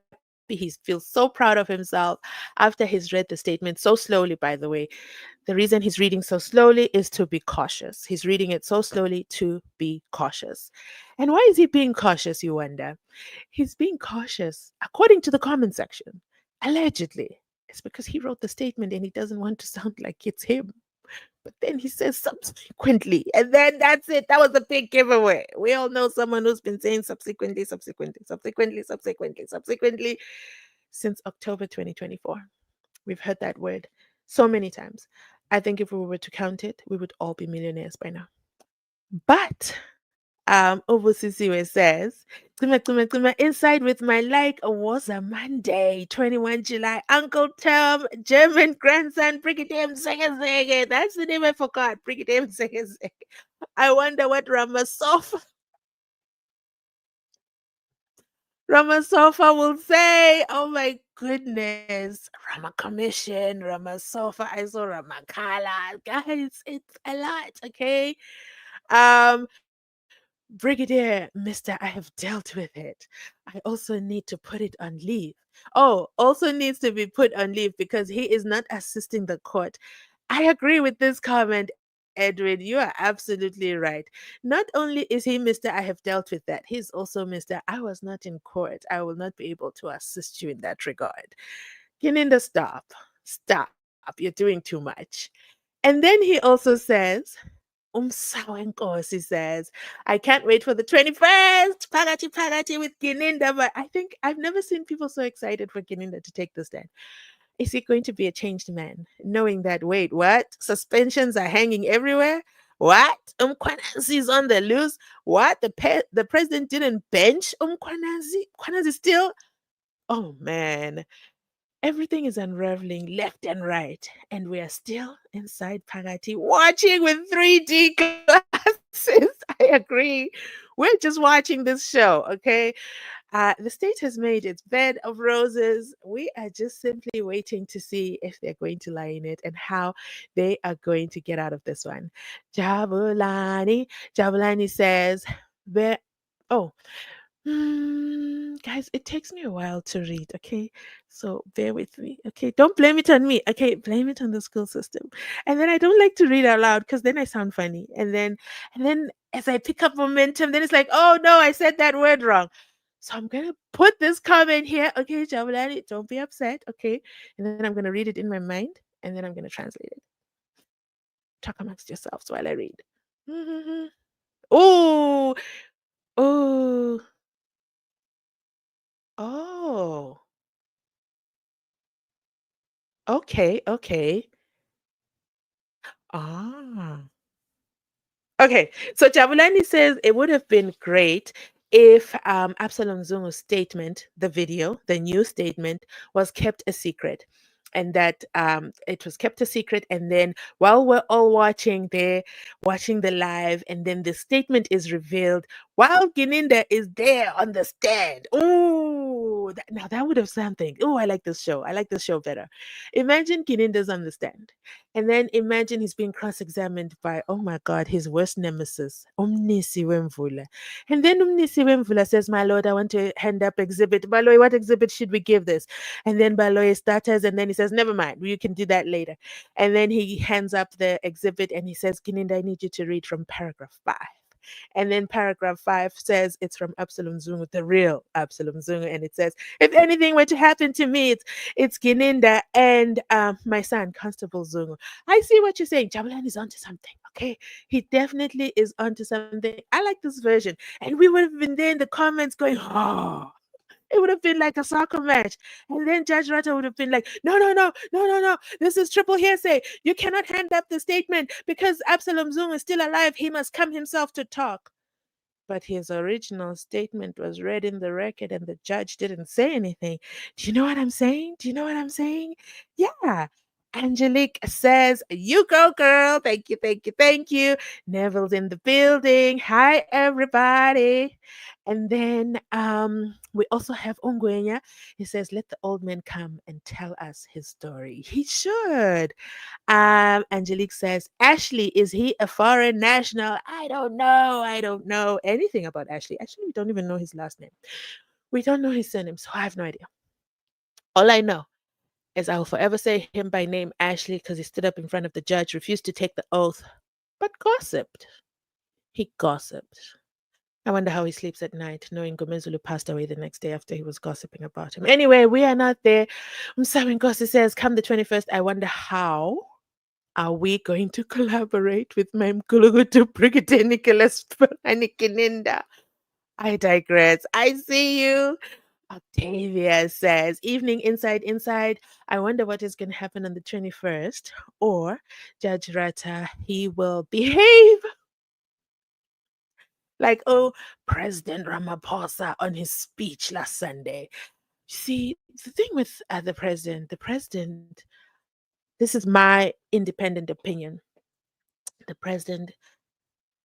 Speaker 1: he feels so proud of himself after he's read the statement so slowly, by the way. The reason he's reading so slowly is to be cautious. He's reading it so slowly to be cautious. And why is he being cautious, you wonder? He's being cautious, according to the comment section, allegedly. It's because he wrote the statement and he doesn't want to sound like it's him. But then he says subsequently, and then that's it. That was a big giveaway. We all know someone who's been saying subsequently since October 2024. We've heard that word so many times. I think if we were to count it, we would all be millionaires by now. But Obusisiwe says, inside with my like was a Monday, 21 July. Uncle Tom, German grandson, Brigadier Mzansi. That's the name I forgot. Brigadier Mzansi. I wonder what Ramasofa will say. Oh my goodness. Rama Commission, Ramasofa, I saw Ramakala. Guys, it's a lot, okay? Um, Brigadier, Mister, I have dealt with it. I also need to put it on leave. Oh, also needs to be put on leave because he is not assisting the court. I agree with this comment, Edwin. You are absolutely right. Not only is he Mr. I have dealt with that, he's also Mr. I was not in court. I will not be able to assist you in that regard. Gininda, stop. Stop. You're doing too much. And then he also says, Umsawenkosi says, I can't wait for the 21st. Pagati with Gininda. But I think I've never seen people so excited for Gininda to take the stand. Is he going to be a changed man? Knowing that, wait, what? Suspensions are hanging everywhere? What? Umkwanazi is on the loose? What? The president didn't bench Umkwanazi? Umkwanazi still? Oh, man. Everything is unraveling left and right, and we are still inside Pagati watching with 3D glasses. I agree. We're just watching this show, okay? The state has made its bed of roses. We are just simply waiting to see if they're going to lie in it and how they are going to get out of this one. Jabulani says, "Where? Oh, guys, it takes me a while to read, okay? So bear with me, okay? Don't blame it on me, okay? Blame it on the school system. And then I don't like to read out loud because then I sound funny. And then as I pick up momentum, then it's like, oh no, I said that word wrong. So I'm gonna put this comment here, okay, Jabalani, don't be upset, okay? And then I'm gonna read it in my mind, and then I'm gonna translate it. Talk amongst yourselves while I read. Oh, oh, oh. Okay, okay. Ah. Okay, so Jabulani says it would have been great if Absalom Zungu's statement, the video, the new statement, was kept a secret. And that it was kept a secret. And then while we're all watching there, watching the live, and then the statement is revealed while Gininda is there on the stand. Ooh, now that would have something. Oh, I like this show. I like this show better. Imagine Gininda's on the stand. And then imagine he's being cross-examined by, oh my God, his worst nemesis, Umnisi Wemvula. And then Umnisi Wemvula says, my lord, I want to hand up exhibit. Baloy, what exhibit should we give this? And then Baloy stutters and then he says, never mind, you can do that later. And then he hands up the exhibit and he says, Kininda, I need you to read from paragraph 5. And then paragraph 5 says it's from Absalom Zungu, the real Absalom Zungu. And it says, if anything were to happen to me, it's Gininda and my son, Constable Zungu. I see what you're saying. Jabulani is onto something. Okay. He definitely is onto something. I like this version. And we would have been there in the comments going, oh, it would have been like a soccer match. And then Judge Rata would have been like, no, no, no, no, no, no. This is triple hearsay. You cannot hand up the statement because Absalom Zung is still alive. He must come himself to talk. But his original statement was read in the record and the judge didn't say anything. Do you know what I'm saying? Do you know what I'm saying? Yeah. Angelique says, you go, girl. Thank you, thank you, thank you. Neville's in the building. Hi, everybody. And then we also have Ongwenya. He says, let the old man come and tell us his story. He should. Angelique says, Ashley, is he a foreign national? I don't know. I don't know anything about Ashley. Actually, we don't even know his last name. We don't know his surname, so I have no idea. All I know is I will forever say him by name Ashley because he stood up in front of the judge, refused to take the oath, but gossiped. He gossiped. I wonder how he sleeps at night, knowing Gomezulu passed away the next day after he was gossiping about him. Anyway, we are not there. Msawi Nkosi says, come the 21st, I wonder how are we going to collaborate with my Mkulugutu Brigadier Nicholas Anikininda? I digress. I see you. Octavia says, evening inside. I wonder what is going to happen on the 21st. Or Judge Rata, he will behave Like, oh, President Ramaphosa on his speech last Sunday. See, the thing with the president, this is my independent opinion. The president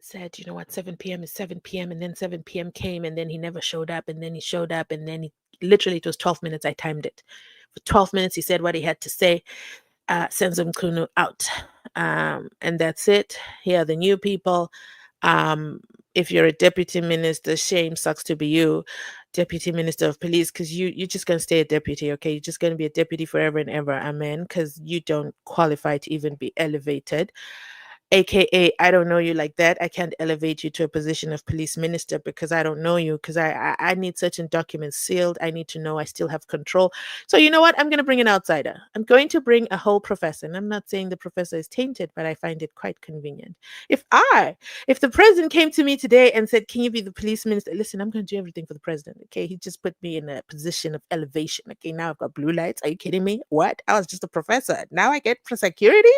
Speaker 1: said, you know what, 7 p.m. is 7 p.m. And then 7 p.m. came and then he never showed up. And then he showed up and then he literally, it was 12 minutes. I timed it. For 12 minutes, he said what he had to say. SENZO MEYIWA out. And that's it. Here are the new people. If you're a deputy minister, shame, sucks to be you, deputy minister of police, because you're just gonna stay a deputy, okay? You're just gonna be a deputy forever and ever, amen. Because you don't qualify to even be elevated. AKA, I don't know you like that. I can't elevate you to a position of police minister because I don't know you, because I need certain documents sealed. I need to know I still have control. So you know what? I'm going to bring an outsider. I'm going to bring a whole professor. And I'm not saying the professor is tainted, but I find it quite convenient. If the president came to me today and said, can you be the police minister? Listen, I'm going to do everything for the president. Okay. He just put me in a position of elevation. Okay. Now I've got blue lights. Are you kidding me? What? I was just a professor. Now I get for security?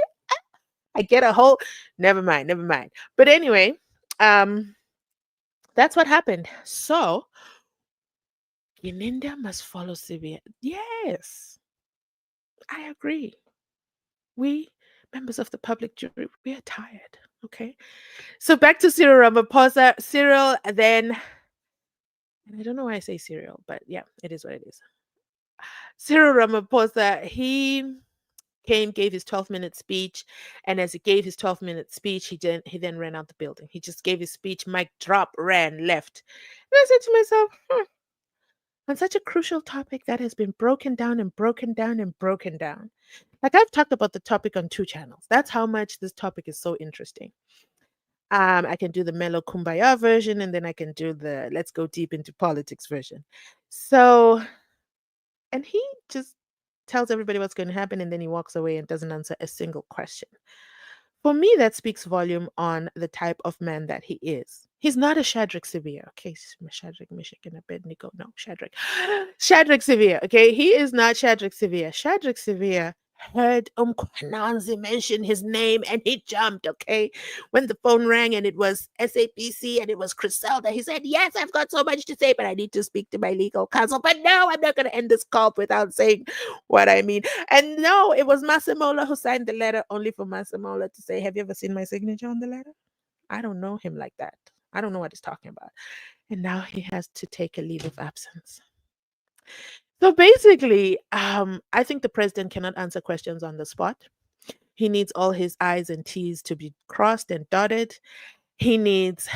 Speaker 1: I get a whole never mind, never mind. But anyway, um, that's what happened. So Gininda must follow Sibiya. Yes, I agree. We members of the public jury, we are tired. Okay. So back to Cyril Ramaphosa. Cyril then, and I don't know why I say Cyril, but yeah, it is what it is. Cyril Ramaphosa, he came, gave his 12-minute speech, and as he gave his 12-minute speech, he then ran out the building. He just gave his speech, mic drop, ran, left. And I said to myself, on such a crucial topic that has been broken down and broken down and broken down. Like I've talked about the topic on 2 channels. That's how much this topic is so interesting. I can do the mellow kumbaya version, and then I can do the let's go deep into politics version. So, and he just tells everybody what's going to happen, and then he walks away and doesn't answer a single question. For me, that speaks volume on the type of man that he is. He's not a Shadrach Sibiya, okay? Shadrach, Meshach, and Abednego. No, Shadrach. Shadrach Sibiya, okay? He is not Shadrach Sibiya. Shadrach Sibiya heard Kwananzi mention his name and he jumped, okay? When the phone rang and it was SAPC and it was Criselda, he said, yes, I've got so much to say, but I need to speak to my legal counsel. But no, I'm not going to end this call without saying what I mean. And no, it was Masemola who signed the letter, only for Masemola to say, have you ever seen my signature on the letter? I don't know him like that. I don't know what he's talking about. And now he has to take a leave of absence. So basically, I think the president cannot answer questions on the spot. He needs all his I's and T's to be crossed and dotted. He needs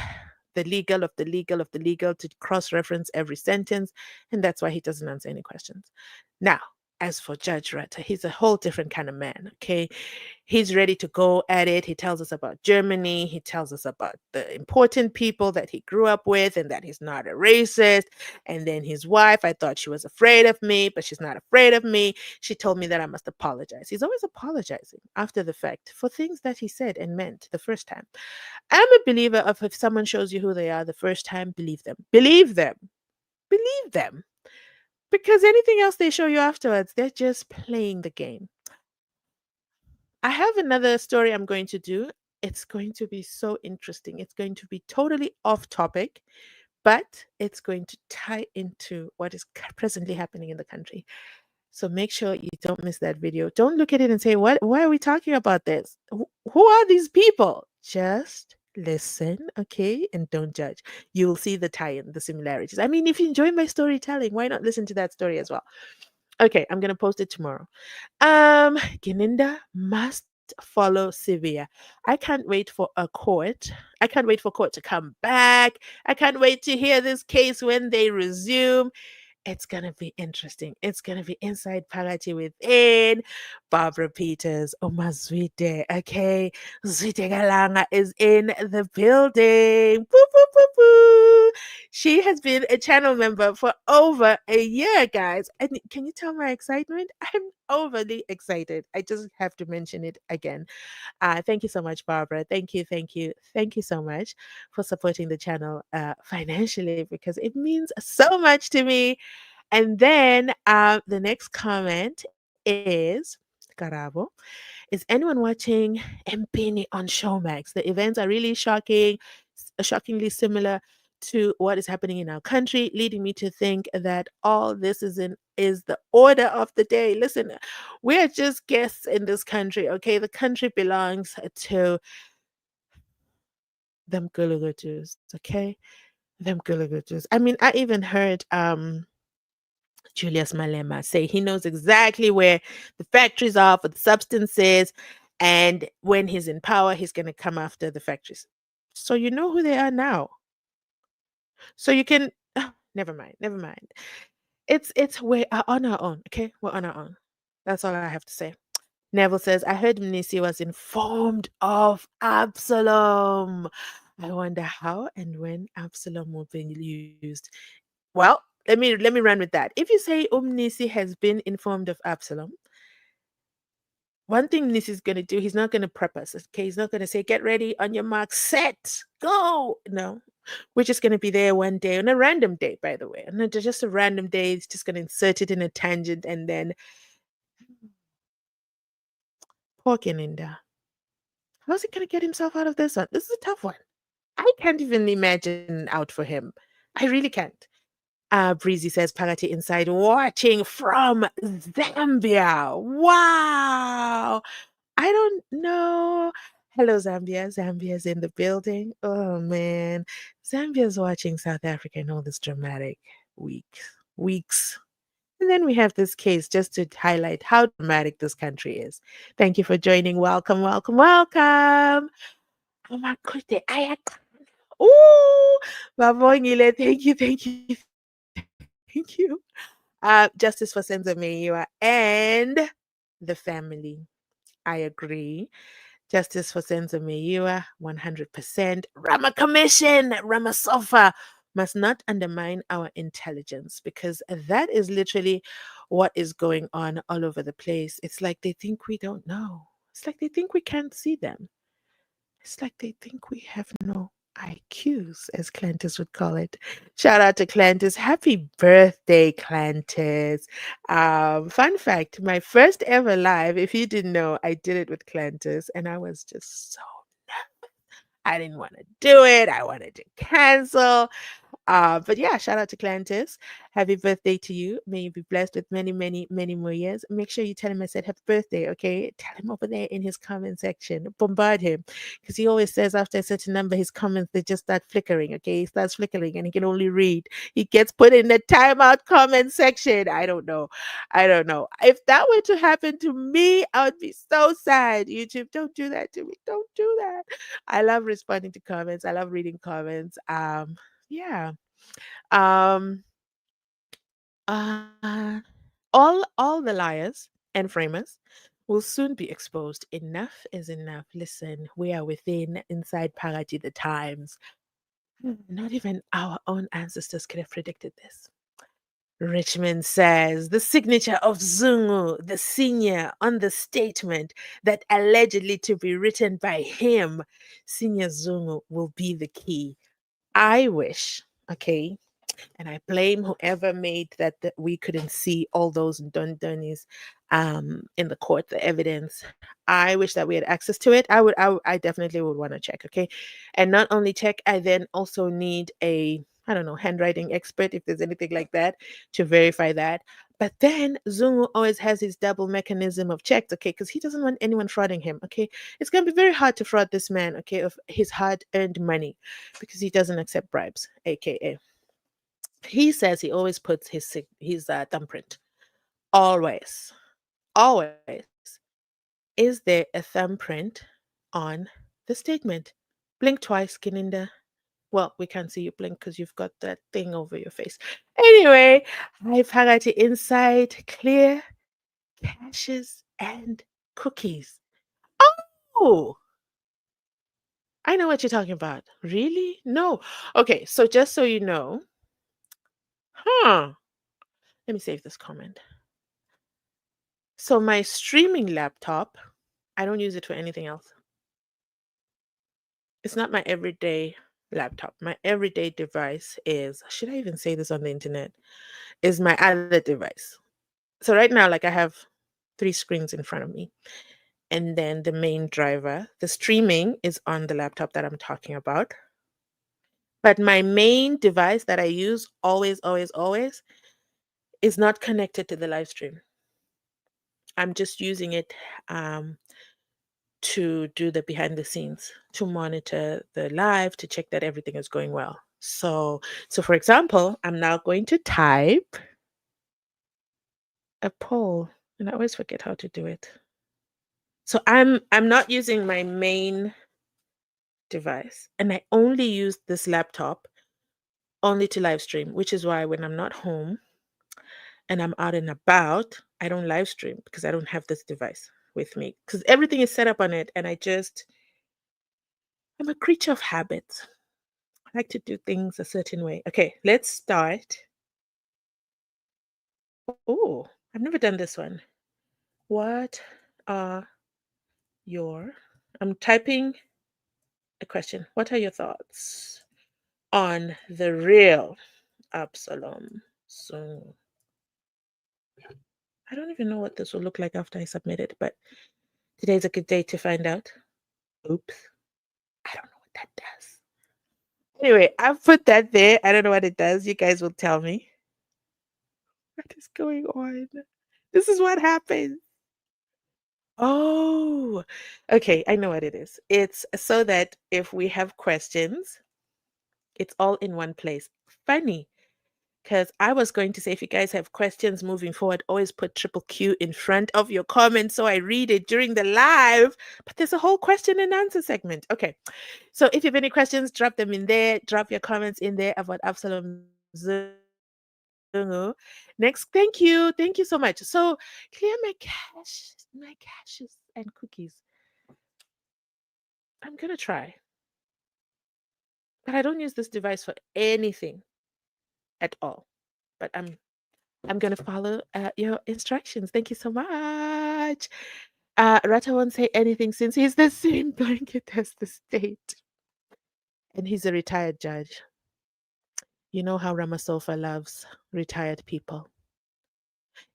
Speaker 1: the legal of the legal of the legal to cross reference every sentence. And that's why he doesn't answer any questions. Now, as for Judge Rutter, he's a whole different kind of man. Okay. He's ready to go at it. He tells us about Germany. He tells us about the important people that he grew up with and that he's not a racist. And then his wife, I thought she was afraid of me, but she's not afraid of me. She told me that I must apologize. He's always apologizing after the fact for things that he said and meant the first time. I'm a believer of if someone shows you who they are the first time, believe them. Believe them. Believe them. Because anything else they show you afterwards, they're just playing the game. I have another story I'm going to do. It's going to be so interesting. It's going to be totally off topic, but it's going to tie into what is presently happening in the country. So make sure you don't miss that video. Don't look at it and say, "What? Why are we talking about this? Who are these people?" Just listen, okay, and don't judge. You will see the tie-in, the similarities. I mean, if you enjoy my storytelling, why not listen to that story as well? Okay, I'm gonna post it tomorrow. Gininda must follow Sibiya. I can't wait for a court. I can't wait for court to come back. I can't wait to hear this case when they resume. It's gonna be interesting. It's gonna be inside Parati within. Barbara Peters, Omazwite, okay. Zwite Galanga is in the building. Boo, boo, boo, boo. She has been a channel member for over a year, guys. And can you tell my excitement? I'm overly excited. I just have to mention it again. Thank you so much, Barbara. Thank you, thank you, thank you so much for supporting the channel financially because it means so much to me. And then the next comment is Karabo. Is anyone watching Mpini on Showmax? The events are really shocking, shockingly similar to what is happening in our country, leading me to think that all this is the order of the day. Listen, we're just guests in this country, okay? The country belongs to them Gulugutus, okay? Them Gulugutus. I mean, I even heard Julius Malema say he knows exactly where the factories are for the substances, and when he's in power, he's going to come after the factories. So you know who they are now. So you can never mind, never mind. It's we're on our own, okay? We're on our own. That's all I have to say. Neville says, I heard Mnisi was informed of Absalom. I wonder how and when Absalom will be used. Well, let me run with that. If you say Umnisi has been informed of Absalom, one thing Nisi is going to do, he's not going to prep us. Okay, he's not going to say, "Get ready, on your mark, set, go." No, we're just going to be there one day on a random day, by the way, and not just a random day. He's just going to insert it in a tangent, and then poor Gininda'S. How's he going to get himself out of this one? This is a tough one. I can't even imagine out for him. I really can't. Breezy says Pagati inside watching from Zambia. Wow. I don't know. Hello, Zambia. Zambia's in the building. Oh man. Zambia's watching South Africa in all this dramatic weeks. And then we have this case just to highlight how dramatic this country is. Thank you for joining. Welcome, welcome, welcome. Amakute Ayaka. Ooh, Mabongile, thank you. Justice for Senzo Meyiwa and the family. I agree. Justice for Senzo Meyiwa, 100%. Rama Commission, Ramasofa must not undermine our intelligence, because that is literally what is going on all over the place. It's like they think we don't know. It's like they think we can't see them. It's like they think we have no IQs, as Clantis would call it. Shout out to Clantis. Happy birthday, Clantis. Fun fact, my first ever live, if you didn't know, I did it with Clantis, and I was just so nervous. I didn't want to do it. I wanted to cancel. But yeah, shout out to Clantis. Happy birthday to you. May you be blessed with many, many, many more years. Make sure you tell him I said happy birthday, okay? Tell him over there in his comment section. Bombard him. Because he always says after a certain number, his comments, they just start flickering, okay? He starts flickering and he can only read. He gets put in the timeout comment section. I don't know. I don't know. If that were to happen to me, I would be so sad. YouTube, don't do that to me. Don't do that. I love responding to comments. I love reading comments. Yeah. Um, uh, all the liars and framers will soon be exposed. Enough is enough. Listen, we are within inside Parati the times. Not even our own ancestors could have predicted this. Richmond says the signature of Zungu, the senior, on the statement that allegedly to be written by him, Senior Zungu, will be the key. I wish, okay, and I blame whoever made that we couldn't see all those dunnies in the court, the evidence. I wish that we had access to it. I definitely would want to check, okay? And not only check, I then also need a, I don't know, handwriting expert, if there's anything like that, to verify that. But then Zungu always has his double mechanism of checks, okay? Because he doesn't want anyone frauding him, okay? It's going to be very hard to fraud this man, okay, of his hard earned money, because he doesn't accept bribes, aka he says he always puts his thumbprint. Always, always. Is there a thumbprint on the statement? Blink twice, Gininda. Well, we can't see you blink because you've got that thing over your face. Anyway, I've highlighted inside clear caches and cookies. Oh, I know what you're talking about. Really? No. Okay, so just so you know, let me save this comment. So my streaming laptop, I don't use it for anything else. It's not my everyday laptop. My everyday device is, should I even say this on the internet? Is my other device. So right now, like I have 3 screens in front of me. And then the main driver, the streaming is on the laptop that I'm talking about. But my main device that I use always, always, always is not connected to the live stream. I'm just using it um, to do the behind the scenes, to monitor the live, to check that everything is going well. So for example, I'm now going to type a poll, and I always forget how to do it. So I'm not using my main device, and I only use this laptop only to live stream, which is why when I'm not home and I'm out and about, I don't live stream because I don't have this device with me because everything is set up on it, and I'm a creature of habit. I like to do things a certain way. Okay, let's start. Oh, I've never done this one. What are your, I'm typing a question. What are your thoughts on the real Absalom Zungu? I don't even know what this will look like after I submit it, but today's a good day to find out. Oops. I don't know what that does. Anyway, I've put that there. I don't know what it does. You guys will tell me. What is going on? This is what happens. Oh, okay. I know what it is. It's so that if we have questions, it's all in one place. Funny, because I was going to say if you guys have questions moving forward, always put triple Q in front of your comments so I read it during the live. But there's a whole question and answer segment. Okay. So if you have any questions, drop them in there. Drop your comments in there about Absalom Zungu. Next, thank you. Thank you so much. So clear my caches and cookies. I'm gonna try. But I don't use this device for anything at all. But I'm gonna follow your instructions. Thank you so much. Rata won't say anything since he's the same blanket as the state. And he's a retired judge. You know how Ramasofa loves retired people.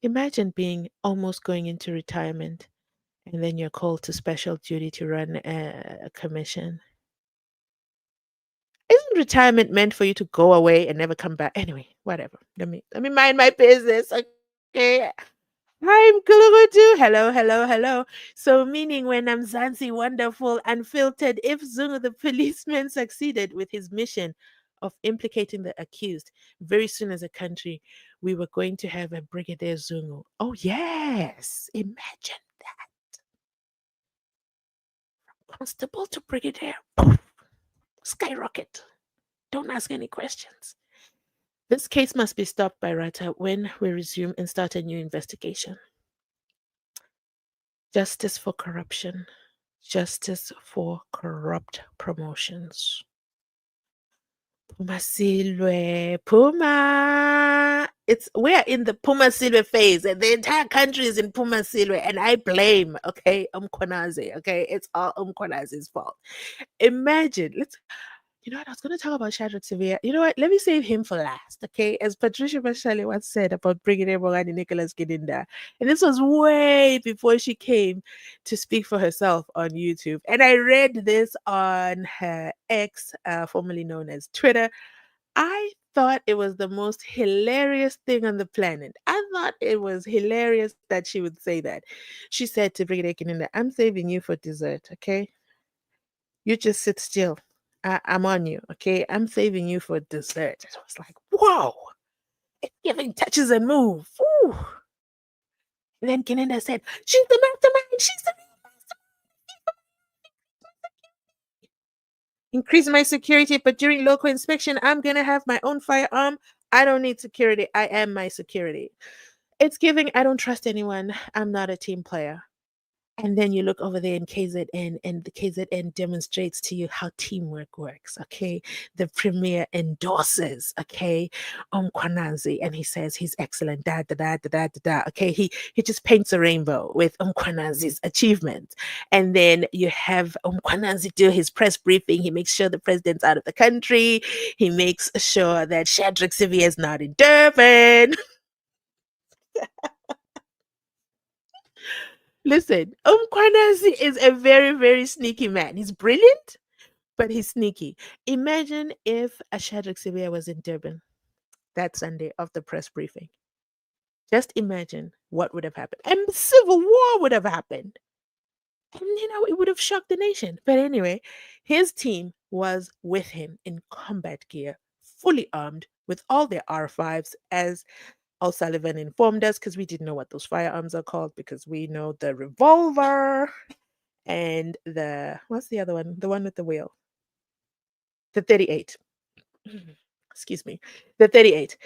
Speaker 1: Imagine being almost going into retirement and then you're called to special duty to run a commission. Isn't retirement meant for you to go away and never come back? Anyway, whatever. Let me mind my business. Okay. I'm Kulugutu. Hello, hello, hello. So, meaning when Mzansi Wonderful Unfiltered, if Zungu the policeman succeeded with his mission of implicating the accused, very soon as a country, we were going to have a Brigadier Zungu. Oh, yes. Imagine that. Constable to Brigadier. Poof, skyrocket. Don't ask any questions. This case must be stopped by Rata when we resume and start a new investigation. Justice for corruption. Justice for corrupt promotions. Puma Silwe, Puma. We're in the Puma Silwe phase, and the entire country is in Puma Silwe, and I blame, okay, Umkhonazi, okay, it's all Umkhonazi's fault. Imagine, you know what? I was going to talk about Shadrach Sevilla. You know what? Let me save him for last, okay? As Patricia Bashali once said about Brigadier Bongani Nicholas Gininda'S. And this was way before she came to speak for herself on YouTube. And I read this on her ex, formerly known as Twitter. I thought it was the most hilarious thing on the planet. I thought it was hilarious that she would say that. She said to Brigadier Gininda'S, I'm saving you for dessert, okay? You just sit still. I'm on you, okay? I'm saving you for dessert. I was like, whoa, it's giving touches and move. Ooh. And then Gininda'S said, she's the mastermind. She's the increase my security, but during local inspection, I'm gonna have my own firearm. I don't need security. I am my security. It's giving, I don't trust anyone. I'm not a team player. And then you look over there in KZN, and the KZN demonstrates to you how teamwork works, okay? The premier endorses, okay, Umkhwanazi, and he says he's excellent, da da da da da da da. Okay, he just paints a rainbow with Umkhwanazi's achievements. And then you have Umkhwanazi do his press briefing. He makes sure the president's out of the country. He makes sure that Shadrach Sivia is not in Durban. Listen, Kwanasi is a very, very sneaky man. He's brilliant, but he's sneaky. Imagine if Ashadrick Sibiya was in Durban that Sunday of the press briefing. Just imagine what would have happened. And civil war would have happened. And, it would have shocked the nation. But anyway, his team was with him in combat gear, fully armed with all their R5s, as O'Sullivan informed us, because we didn't know what those firearms are called, because we know the revolver and what's the other one? The one with the wheel. The 38. Excuse me. The 38.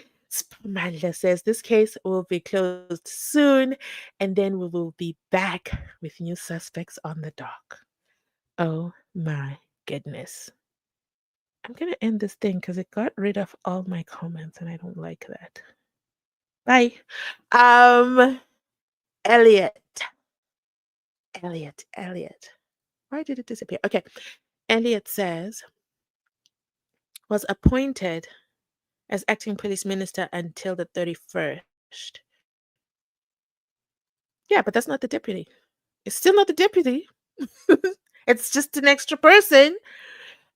Speaker 1: Mandla says this case will be closed soon, and then we will be back with new suspects on the dock. Oh my goodness. I'm going to end this thing because it got rid of all my comments and I don't like that. Bye. Elliot. Elliot. Why did it disappear? Okay. Elliot says, was appointed as acting police minister until the 31st. Yeah, but that's not the deputy. It's still not the deputy. It's just an extra person.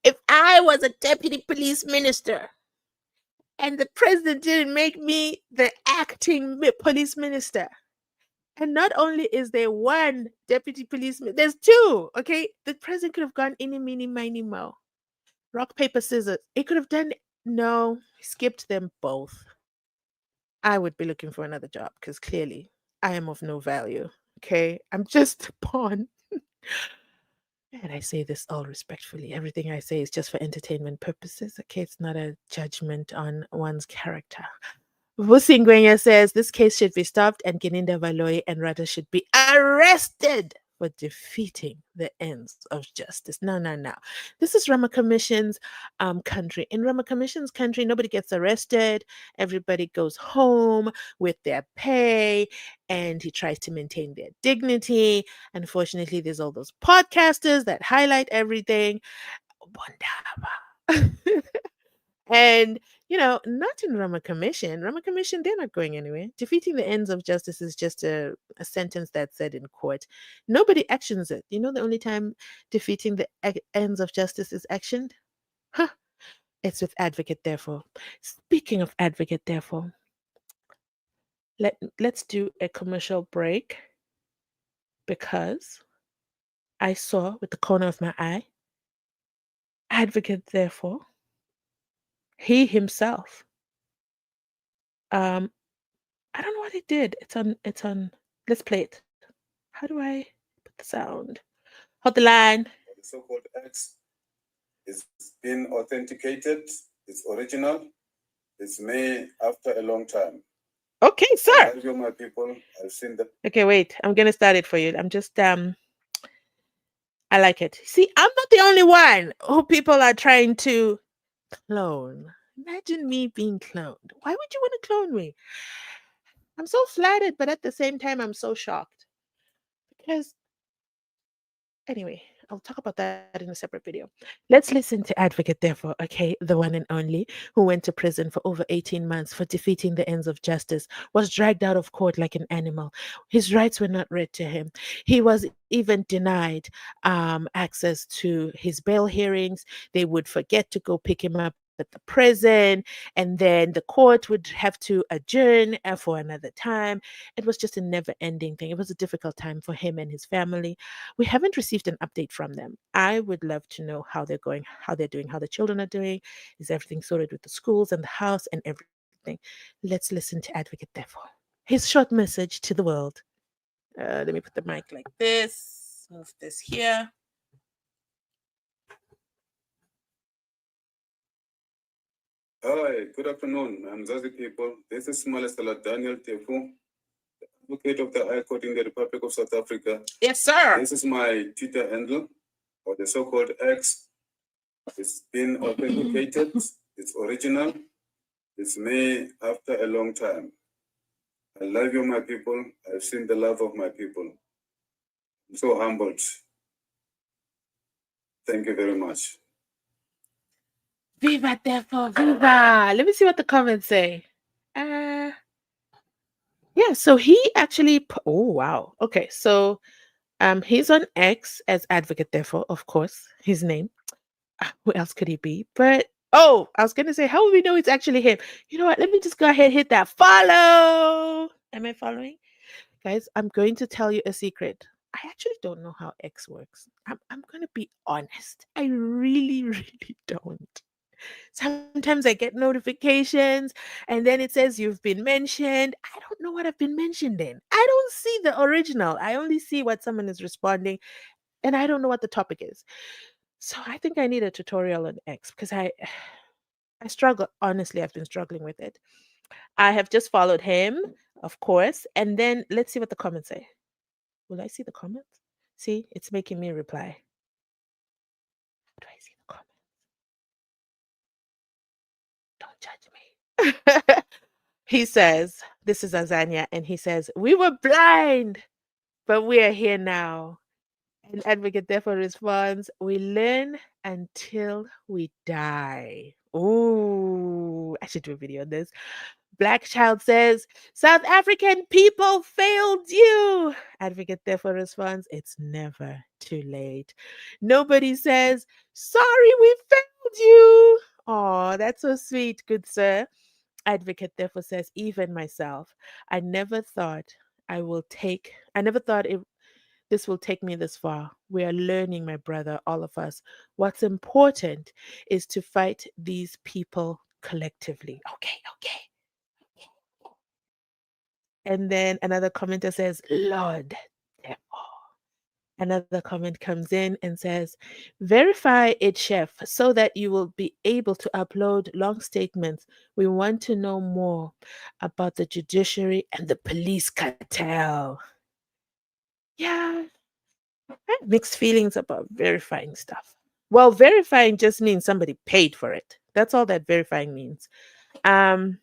Speaker 1: If I was a deputy police minister and the president didn't make me the acting police minister, and not only is there one deputy policeman, there's two, okay? The president could have gone any, mini, miny, mo. Rock, paper, scissors. He could have done, no, he skipped them both. I would be looking for another job because clearly I am of no value, okay? I'm just a pawn. And I say this all respectfully. Everything I say is just for entertainment purposes, okay? It's not a judgment on one's character. Vusingwenya says this case should be stopped and Gininda'S and Rada should be arrested for defeating the ends of justice. No, no, no. This is Rama Commission's country. In Rama Commission's country, nobody gets arrested. Everybody goes home with their pay and he tries to maintain their dignity. Unfortunately, there's all those podcasters that highlight everything. And, not in Rama Commission. Rama Commission, they're not going anywhere. Defeating the ends of justice is just a sentence that's said in court. Nobody actions it. You know the only time defeating the ends of justice is actioned? Huh. It's with advocate, therefore. Speaking of advocate, therefore, let's do a commercial break because I saw with the corner of my eye, advocate, therefore, he himself, um, I don't know what he did. It's on. Let's play it. How do I put the sound? Hold the line.
Speaker 2: The so-called X is been authenticated. It's original. It's made after a long time.
Speaker 1: Okay, sir.
Speaker 2: You, my people, I've seen that.
Speaker 1: Okay, wait. I'm gonna start it for you. I'm just I like it. See, I'm not the only one who people are trying to clone. Imagine me being cloned. Why would you want to clone me? I'm so flattered, but at the same time, I'm so shocked. Because anyway, I'll talk about that in a separate video. Let's listen to Advocate, therefore, okay, the one and only, who went to prison for over 18 months for defeating the ends of justice, was dragged out of court like an animal. His rights were not read to him. He was even denied access to his bail hearings. They would forget to go pick him up at the prison, and then the court would have to adjourn for another time. It was just a never ending thing. It was a difficult time for him and his family. We haven't received an update from them. I would love to know how they're going, how they're doing, how the children are doing. Is everything sorted with the schools and the house and everything? Let's listen to Advocate Therefore. His short message to the world. Let me put the mic like this. Move this here.
Speaker 2: Hi, good afternoon. I'm Mzansi people. This is Malesela Daniel Tefu, advocate of the High Court in the Republic of South Africa.
Speaker 1: Yes, sir.
Speaker 2: This is my Twitter handle, or the so-called X. It's been authenticated. It's original. It's made after a long time. I love you, my people. I've seen the love of my people. I'm so humbled. Thank you very much.
Speaker 1: Viva, therefore, viva. Let me see what the comments say. Yeah, so he actually oh wow. Okay, so he's on X as advocate therefore, of course, his name. Who else could he be? But oh, I was gonna say, how will we know it's actually him? You know what? Let me just go ahead and hit that follow. Am I following? Guys, I'm going to tell you a secret. I actually don't know how X works. I'm gonna be honest. I really, really don't. Sometimes I get notifications and then it says you've been mentioned. I don't know what I've been mentioned in. I don't see the original. I only see what someone is responding and I don't know what the topic is. So I think I need a tutorial on X because I struggle. Honestly, I've been struggling with it. I have just followed him, of course, and then let's see what the comments say. Will I see the comments? See, it's making me reply. How do I see the comments? Don't judge me. He says, this is Azania, and he says, we were blind, but we are here now. And Advocate therefore responds, we learn until we die. Ooh, I should do a video on this. Black Child says, South African people failed you. Advocate therefore responds, it's never too late. Nobody says, sorry, we failed you. Oh, that's so sweet, good sir. Advocate therefore says, even myself, I never thought this will take me this far. We are learning, my brother, all of us. What's important is to fight these people collectively. Okay, okay. And then another commenter says, Lord, they're all. Another comment comes in and says, verify it, chef, so that you will be able to upload long statements. We want to know more about the judiciary and the police cartel. Yeah, I have mixed feelings about verifying stuff. Well, verifying just means somebody paid for it. That's all that verifying means. Um,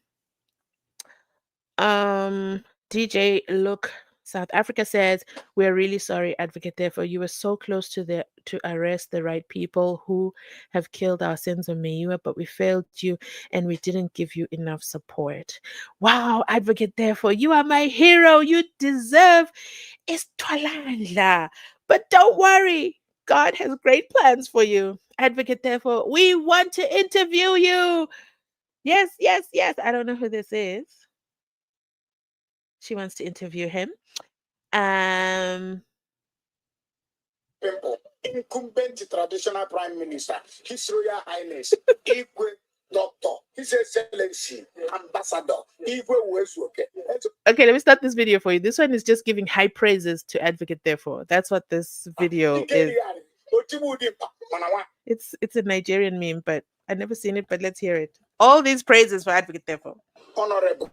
Speaker 1: DJ Look South Africa says, we're really sorry, Advocate therefore you were so close to arrest the right people who have killed our SENZO MEYIWA, but we failed you and we didn't give you enough support. Wow, Advocate therefore you are my hero. You deserve is Twalandla. But don't worry, God has great plans for you. Advocate therefore we want to interview you. Yes, yes, yes. I don't know who this is. She wants to interview him. Um,
Speaker 3: Pimple, incumbent traditional prime minister, His Royal Highness, Igwe Doctor, His Excellency, Ambassador, Igwe Wezuoke.
Speaker 1: okay, let me start this video for you. This one is just giving high praises to Advocate therefore. That's what this video is. It's a Nigerian meme, but I've never seen it, but let's hear it. All these praises for Advocate therefore.
Speaker 3: Honorable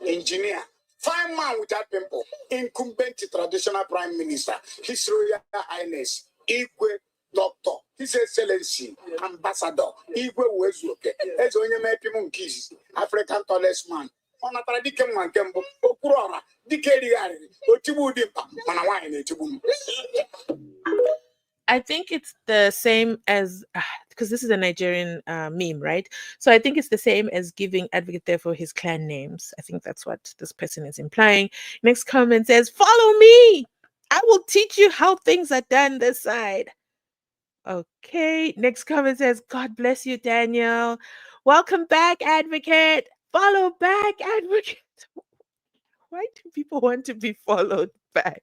Speaker 3: engineer, fine man without pimple, incumbent traditional prime minister, His Royal Highness, Igwe Doctor, His Excellency, Ambassador, Igwe Wezuoke, as only my people kiss, African tallest man. On a tradition man kembo, Okurora, Dikeri, Otibu Dimpa, Manawa, Tibum.
Speaker 1: I think it's the same as because this is a Nigerian meme, right? So I think it's the same as giving Advocate therefore his clan names. I think that's what this person is implying. Next comment says, "Follow me. I will teach you how things are done this side." Okay. Next comment says, "God bless you, Daniel. Welcome back, Advocate. Follow back, Advocate." Why do people want to be followed back?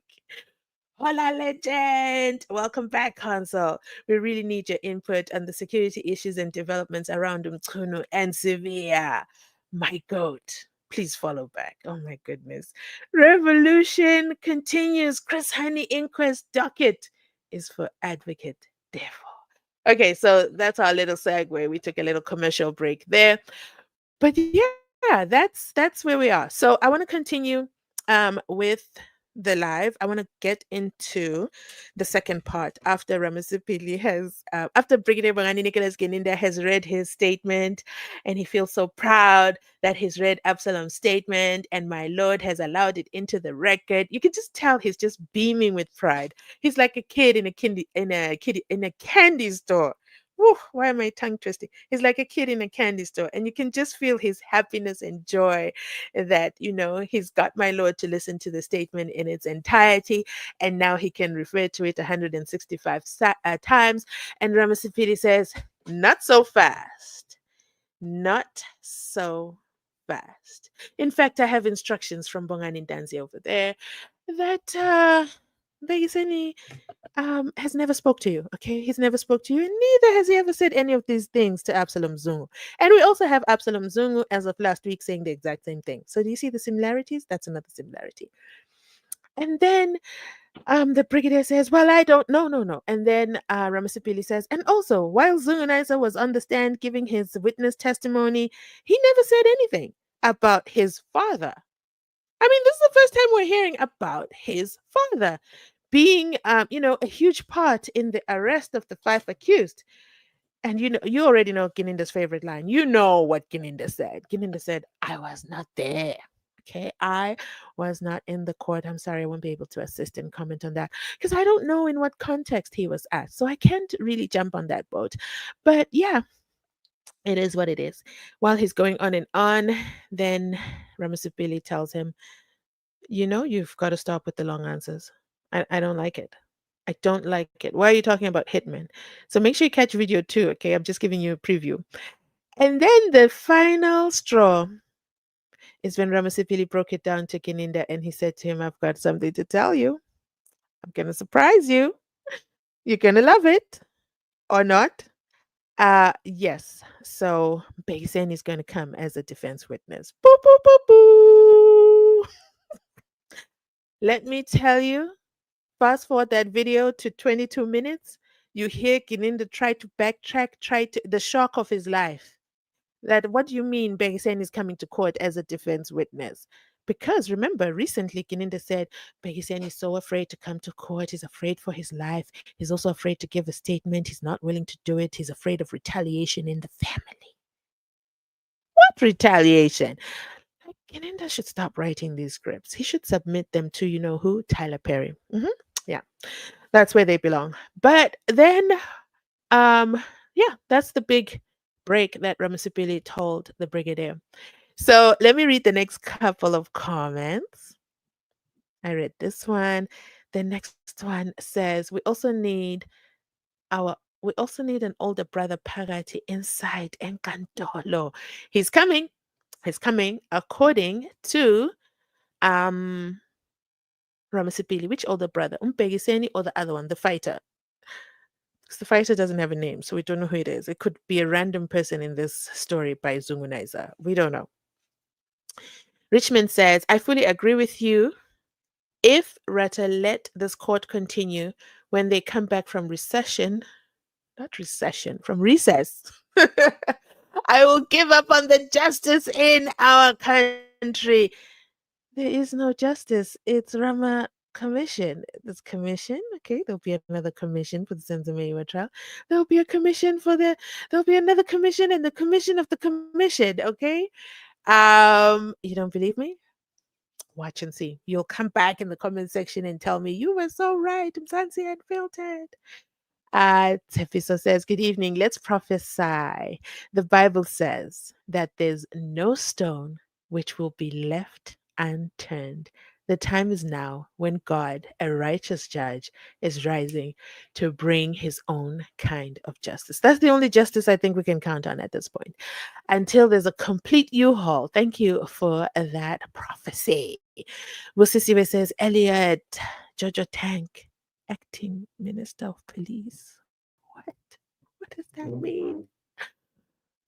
Speaker 1: Hola, legend! Welcome back, Console. We really need your input on the security issues and developments around Umtunu and Sevilla. My goat. Please follow back. Oh my goodness. Revolution continues. Chris Honey inquest docket is for Advocate Devil. Okay, so that's our little segue. We took a little commercial break there. But yeah, that's where we are. So I want to continue with the live. I want to get into the second part after Ramasipili has after Brigadier Bongani Nicholas Geninda has read his statement and he feels so proud that he's read Absalom's statement and my lord has allowed it into the record. You can just tell he's just beaming with pride. He's like a kid in a candy store Woo, why am I tongue twisting? He's like a kid in a candy store, and you can just feel his happiness and joy that, he's got my Lord to listen to the statement in its entirety, and now he can refer to it 165 times. And Ramasipidi says, not so fast. Not so fast. In fact, I have instructions from Bongani Danzi over there that Begiseni has never spoke to you. Okay, he's never spoke to you, and neither has he ever said any of these things to Absalom Zungu. And we also have Absalom Zungu as of last week saying the exact same thing. So do you see the similarities? That's another similarity. And then the brigadier says, well, I don't know, no, no. And then Ramasipili says, and also, while Zungunaiza was on the stand giving his witness testimony, he never said anything about his father. I mean, this is the first time we're hearing about his father being, a huge part in the arrest of the five accused. And you already know Gininda'S favorite line. You know what Gininda said. Gininda said, I was not there. Okay, I was not in the court. I'm sorry, I won't be able to assist and comment on that because I don't know in what context he was at. So I can't really jump on that boat. But yeah, it is what it is. While he's going on and on, then Ramasupili tells him, you've got to stop with the long answers. I don't like it. I don't like it. Why are you talking about hitmen? So make sure you catch video 2, okay? I'm just giving you a preview. And then the final straw is when Ramasipili broke it down to Kininda and he said to him, I've got something to tell you. I'm going to surprise you. You're going to love it or not. Yes. So Beisen is going to come as a defense witness. Boo, boo, boo, boo. Let me tell you, fast forward that video to 22 minutes, you hear Gininda try to backtrack, the shock of his life. That what do you mean Begiseni is coming to court as a defense witness? Because remember, recently Gininda said Begiseni is so afraid to come to court. He's afraid for his life. He's also afraid to give a statement. He's not willing to do it. He's afraid of retaliation in the family. What retaliation? Like, Gininda should stop writing these scripts. He should submit them to, you know who? Tyler Perry. Yeah, that's where they belong. But then, yeah, that's the big break that Ramasipili told the brigadier. So let me read the next couple of comments. I read this one. The next one says we also need an older brother Pagati inside Enkantolo. He's coming. He's coming according to Ramasipili. Which older brother? Umpegiseni or the other one, the fighter? Because the fighter doesn't have a name, so we don't know who it is. It could be a random person in this story by Zungu'S. We don't know. Richmond says, I fully agree with you. If Rata let this court continue when they come back from from recess, I will give up on the justice in our country. There is no justice. It's Rama Commission. This commission, okay, there'll be another commission for the SENZO MEYIWA trial. There'll be another commission and the commission of the commission, okay? You don't believe me? Watch and see. You'll come back in the comment section and tell me you were so right. Mzansi Unfiltered. Tefiso says, good evening. Let's prophesy. The Bible says that there's no stone which will be left unturned. The time is now when God, a righteous judge, is rising to bring his own kind of justice. That's the only justice I think we can count on at this point. Until there's a complete U-Haul. Thank you for that prophecy. Wusisiwe says, Elliot, Jojo Tank, acting minister of police. What? What does that mean?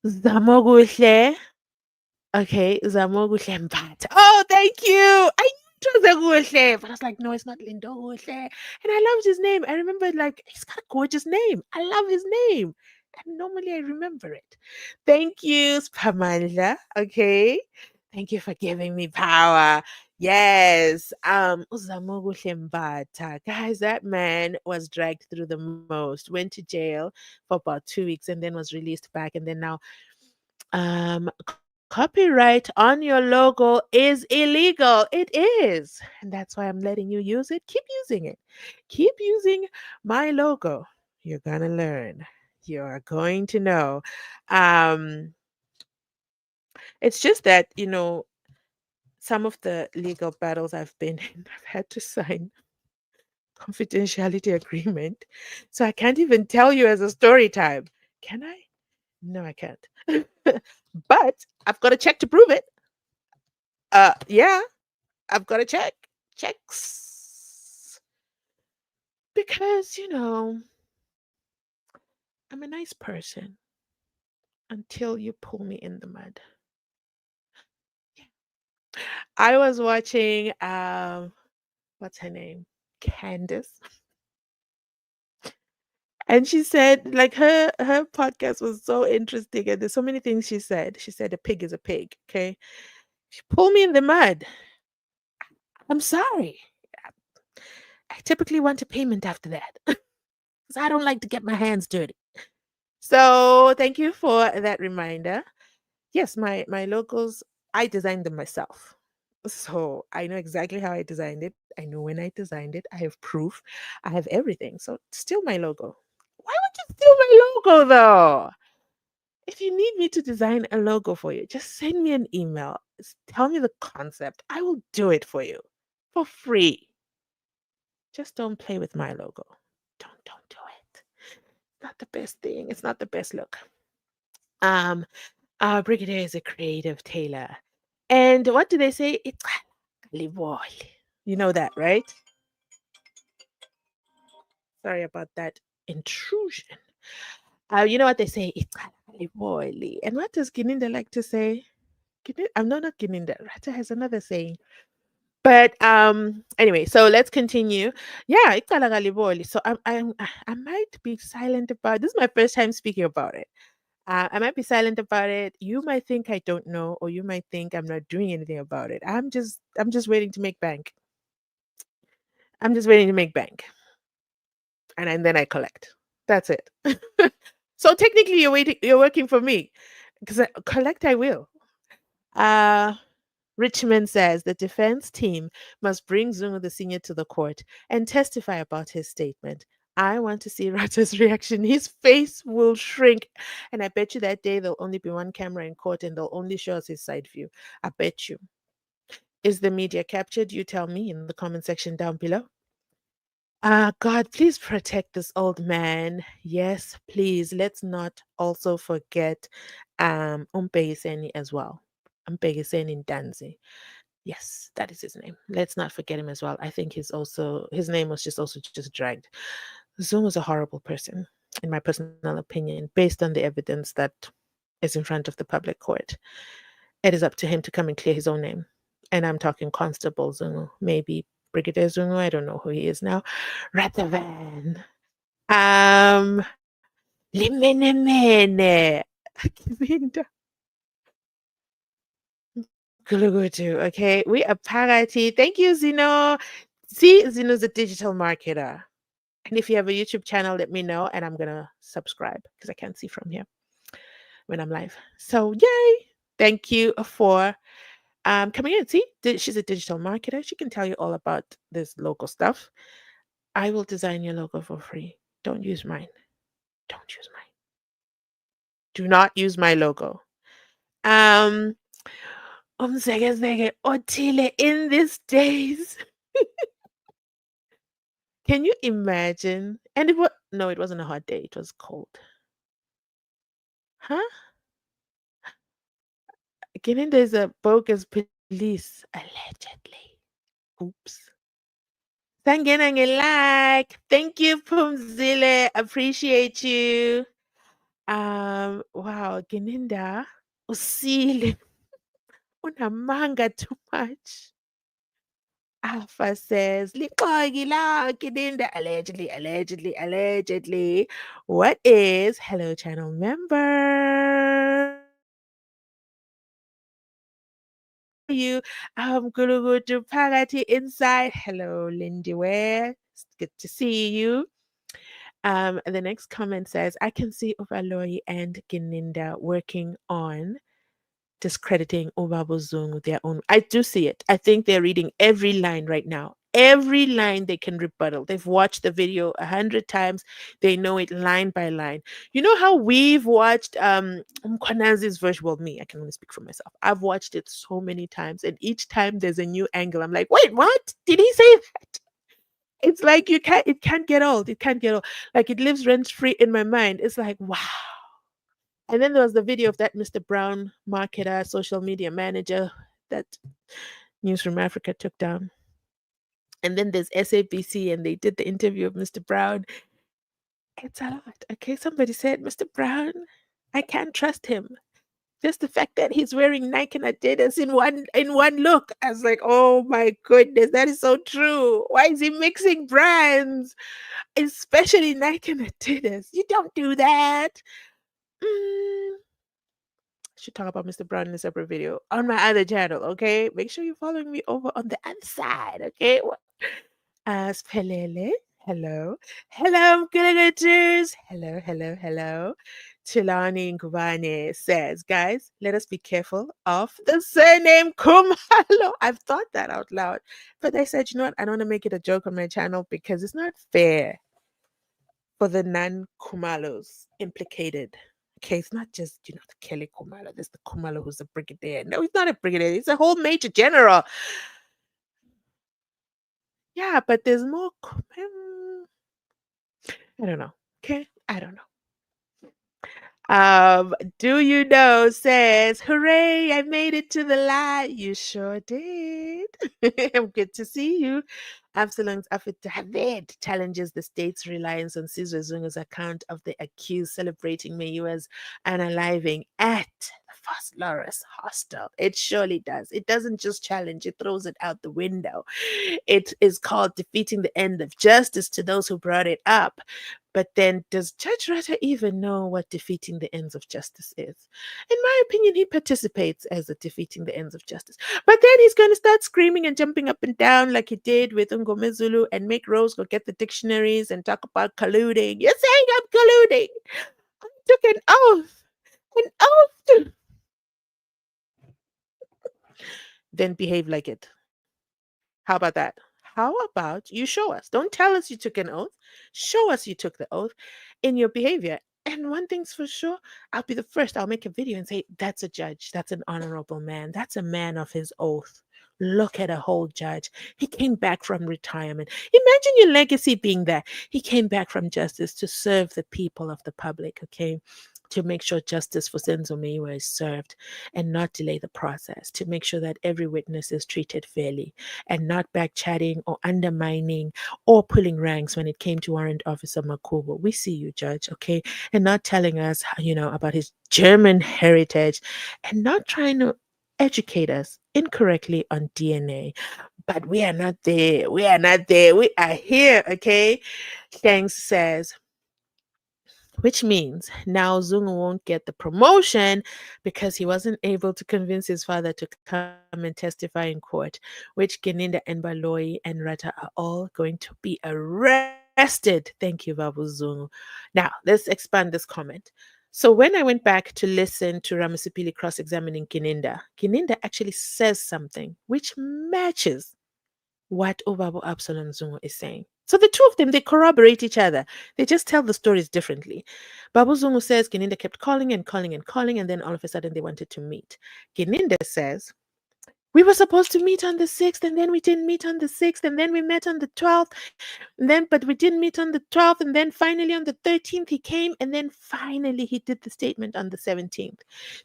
Speaker 1: Zamoguhle. Okay, Zamoguhle Mbat. Oh, thank you. I knew it was Zaguhle, but I was like, no, it's not Lindoguhle. And I loved his name. I remember, like, he's got a gorgeous name. I love his name. And normally I remember it. Thank you, Spamanda. Okay. Thank you for giving me power. Yes. Uzamoguhle Mbata. Guys, that man was dragged through the most, went to jail for about 2 weeks and then was released back. And then now copyright on your logo is illegal. It is. And that's why I'm letting you use it. Keep using it. Keep using my logo. You're going to learn. You're going to know. Um, it's just that, some of the legal battles I've been in, I've had to sign confidentiality agreement. So I can't even tell you as a story time. Can I? No, I can't. But I've got a check to prove it. Yeah, I've got a check. Checks. Because, I'm a nice person until you pull me in the mud. I was watching what's her name? Candace. And she said, like her podcast was so interesting, and there's so many things she said. She said a pig is a pig. Okay, she pulled me in the mud. I'm sorry. I typically want a payment after that because I don't like to get my hands dirty. So thank you for that reminder. Yes, my logos, I designed them myself. So I know exactly how I designed it. I know when I designed it. I have proof. I have everything. So steal my logo. Why would you steal my logo though? If you need me to design a logo for you, just send me an email. Tell me the concept. I will do it for you for free. Just don't play with my logo. Don't do it. Not the best thing. It's not the best look. Um, our Brigadier is a creative tailor. And what do they say? It's you know that, right? Sorry about that intrusion. You know what they say? It's and what does Gininda like to say? I'm not Gininda. Rata has another saying. But anyway, so let's continue. Yeah, so I might be silent about this. Is my first time speaking about it. I might be silent about it. You might think I don't know, or you might think I'm not doing anything about it. I'm just waiting to make bank. I'm just waiting to make bank, and then I collect. That's it. So technically, you're waiting. You're working for me because collect I will. Uh Richmond says the defense team must bring Zungu the senior to the court and testify about his statement. I want to see Rata's reaction. His face will shrink. And I bet you that day there'll only be one camera in court and they'll only show us his side view. I bet you. Is the media captured? You tell me in the comment section down below. God, please protect this old man. Yes, please. Let's not also forget Umpegiseni as well. Umpegiseni Danzi. Yes, that is his name. Let's not forget him as well. I think his name was just dragged. Zoom was a horrible person, in my personal opinion, based on the evidence that is in front of the public court. It is up to him to come and clear his own name. And I'm talking Constable Zungu, maybe Brigadier Zungu. I don't know who he is now. Ratavan. Um, Limenemene. Kiminda. Gulugutu. Okay, we are Pagati. Thank you, Zeno. See, Zeno's a digital marketer. And if you have a YouTube channel, let me know and I'm gonna subscribe because I can't see from here when I'm live. So yay! Thank you for coming in. See, she's a digital marketer. She can tell you all about this logo stuff. I will design your logo for free. Don't use mine. Don't use mine. Do not use my logo. Um Otile in these days. Can you imagine? And it was no, it wasn't a hot day, it was cold. Huh? Gininda'S a bogus police, allegedly. Oops. Sangena like. Thank you, Pumzile. Appreciate you. Wow, Gininda. Usile. Unamanga too much. Alpha says, "Lixoki la, Gininda." Allegedly, allegedly, allegedly. What is hello channel member? How are you? Guru to Pagati Inside. Hello, Lindy Ware. It's good to see you. The next comment says, I can see Uvaloi and Gininda working on discrediting Ubabuzung with their own. I do see it. I think they're reading every line right now. every line they can rebuttal. They've watched the video 100 times. They know it line by line. You know how we've watched Mkwanazi's version? Well, me, I can only speak for myself. I've watched it so many times, and each time there's a new angle. I'm like, wait, what? Did he say that? It's like it can't get old. It can't get old. Like it lives rent free in my mind. It's like, wow. And then there was the video of that Mr. Brown marketer, social media manager that Newsroom Africa took down. And then there's SABC, and they did the interview of Mr. Brown. It's a lot. Okay. Somebody said, Mr. Brown, I can't trust him. Just the fact that he's wearing Nike and Adidas in one look. I was like, oh my goodness, that is so true. Why is he mixing brands? Especially Nike and Adidas. You don't do that. I should talk about Mr. Brown in a separate video on my other channel, okay? Make sure you're following me over on the other side, okay? Spelele, hello. Hello, Gulligators. Hello, hello, hello. Chilani Ngubane says, guys, let us be careful of the surname Kumalo. I've thought that out loud. But I said, you know what? I don't want to make it a joke on my channel because it's not fair for the non-Kumalos implicated. Okay, it's not just, the Kelly Kumalo. There's the Kumalo who's a brigadier. No, he's not a brigadier. He's a whole major general. Yeah, but there's more. I don't know. Okay, I don't know. Do you know says, hooray, I made it to the light. You sure did. I'm good to see you. Absalom's affidavit challenges the state's reliance on Sizwe Zungu's account of the accused celebrating Meyiwa's unaliving at the First Loris hostel. It surely does. It doesn't just challenge, it throws it out the window. It is called defeating the end of justice to those who brought it up. But then, does Judge Rutter even know what defeating the ends of justice is? In my opinion, he participates as a defeating the ends of justice. But then he's going to start screaming and jumping up and down like he did with Ngomezulu and make Rose go get the dictionaries and talk about colluding. You're saying I'm colluding. I took an oath. An oath. Then behave like it. How about that? How about you show us? Don't tell us you took an oath. Show us you took the oath in your behavior. And one thing's for sure, I'll be the first. I'll make a video and say, that's a judge. That's an honorable man. That's a man of his oath. Look at a whole judge. He came back from retirement. Imagine your legacy being that. He came back from justice to serve the people of the public, okay? To make sure justice for SENZO MEYIWA is served and not delay the process, to make sure that every witness is treated fairly and not backchatting or undermining or pulling ranks when it came to Warrant Officer Makubo. We see you, Judge, okay? And not telling us, about his German heritage and not trying to educate us incorrectly on DNA. But we are not there. We are not there. We are here, okay? Thanks says, which means now Zungu won't get the promotion because he wasn't able to convince his father to come and testify in court, which Geninda and Baloi and Rata are all going to be arrested. Thank you, Babu Zungu. Now, let's expand this comment. So when I went back to listen to Ramasipili cross-examining Geninda, Geninda actually says something which matches what Obabo Absalom Zungu is saying. So the two of them, they corroborate each other. They just tell the stories differently. Babu Zungu says Geninda kept calling and calling and calling, and then all of a sudden they wanted to meet. Geninda says, we were supposed to meet on the 6th, and then we didn't meet on the 6th, and then we met on the 12th, but we didn't meet on the 12th, and then finally on the 13th he came, and then finally he did the statement on the 17th.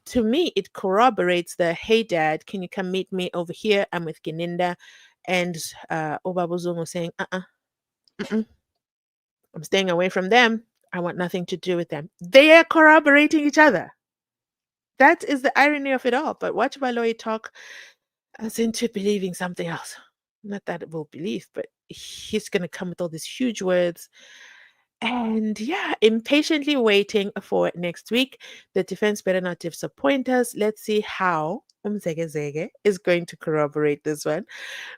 Speaker 1: To me, it corroborates the, hey dad, can you come meet me over here? I'm with Geninda. And Obabo Zungu saying, I'm staying away from them. I want nothing to do with them. They are corroborating each other. That is the irony of it all. But watch Baloyi talk us into believing something else. Not that we'll believe, but he's going to come with all these huge words. And yeah, impatiently waiting for next week. The defense better not disappoint us. Let's see how Zege is going to corroborate this one.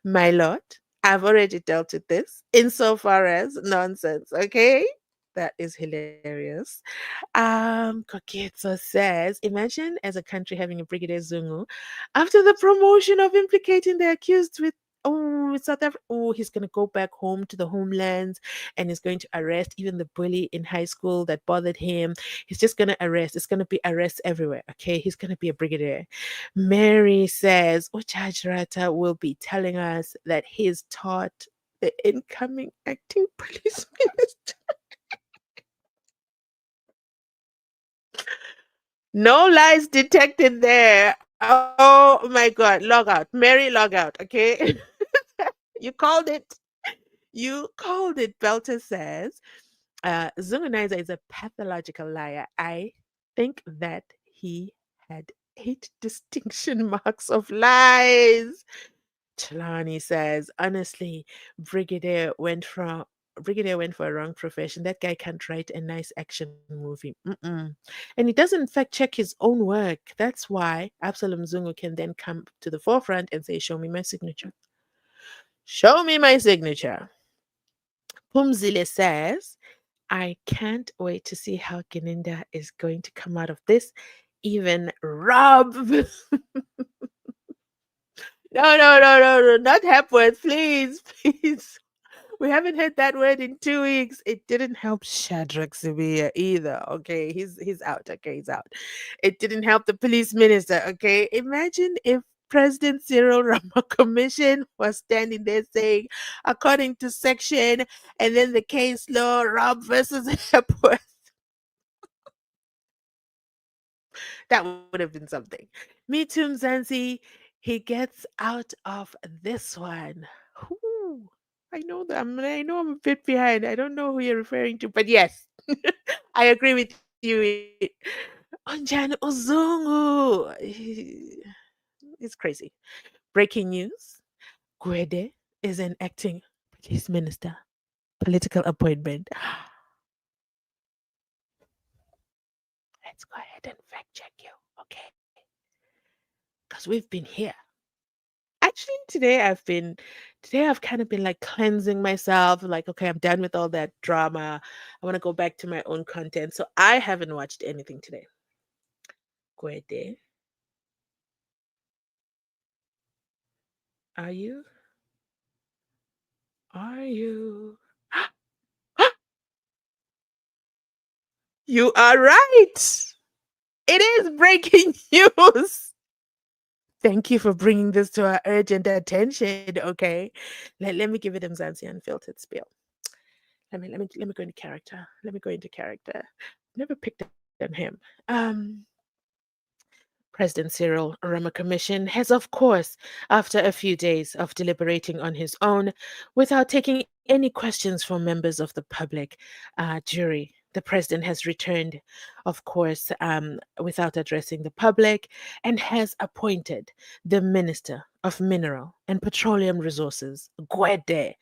Speaker 1: My lord, I've already dealt with this insofar as nonsense, okay? That is hilarious. Koketso says, imagine as a country having a Brigadier Zungu after the promotion of implicating the accused with Oh, South Africa. Oh, he's going to go back home to the homelands and he's going to arrest even the bully in high school that bothered him. He's just going to arrest. It's going to be arrests everywhere. Okay. He's going to be a brigadier. Mary says, Judge Rata will be telling us that he's taught the incoming acting police minister. No lies detected there. Oh my God. Log out. Mary, log out. Okay. You called it. You called it. Belter says, Zungu'S is a pathological liar. I think that he had 8 distinction marks of lies. Chalani says, honestly, Brigadier went for a wrong profession. That guy can't write a nice action movie. Mm-mm. And he doesn't fact check his own work. That's why Absalom Zungu can then come to the forefront and say, show me my signature. Show me my signature. Pumzile says, I can't wait to see how Gininda is going to come out of this. Even Rob. No, no. Not Hepworth, please, please. We haven't heard that word in 2 weeks. It didn't help Shadrach Sibiya either. Okay, he's out. Okay, he's out. It didn't help the police minister. Okay, imagine if President Cyril Rama Commission was standing there saying, according to section, and then the case law, Rob versus Hepworth. That would have been something. Me too, Mzansi. He gets out of this one. Whew. I know I'm a bit behind. I don't know who you're referring to, but yes, I agree with you. Onjan Uzungu. It's crazy. Breaking news. Gwede is an acting police minister. Political appointment. Let's go ahead and fact check you, okay? Because we've been here. Actually, today I've kind of been like cleansing myself, like, okay, I'm done with all that drama. I want to go back to my own content. So I haven't watched anything today. Gwede, are you? Are you? You are right. It is breaking news. Thank you for bringing this to our urgent attention. Okay, let me give it a Mzansi Unfiltered spiel. Let me go into character. Let me go into character. Never picked on him. President Cyril Rama Commission has, of course, after a few days of deliberating on his own, without taking any questions from members of the public jury, the president has returned, of course, without addressing the public, and has appointed the Minister of Mineral and Petroleum Resources, Gwede,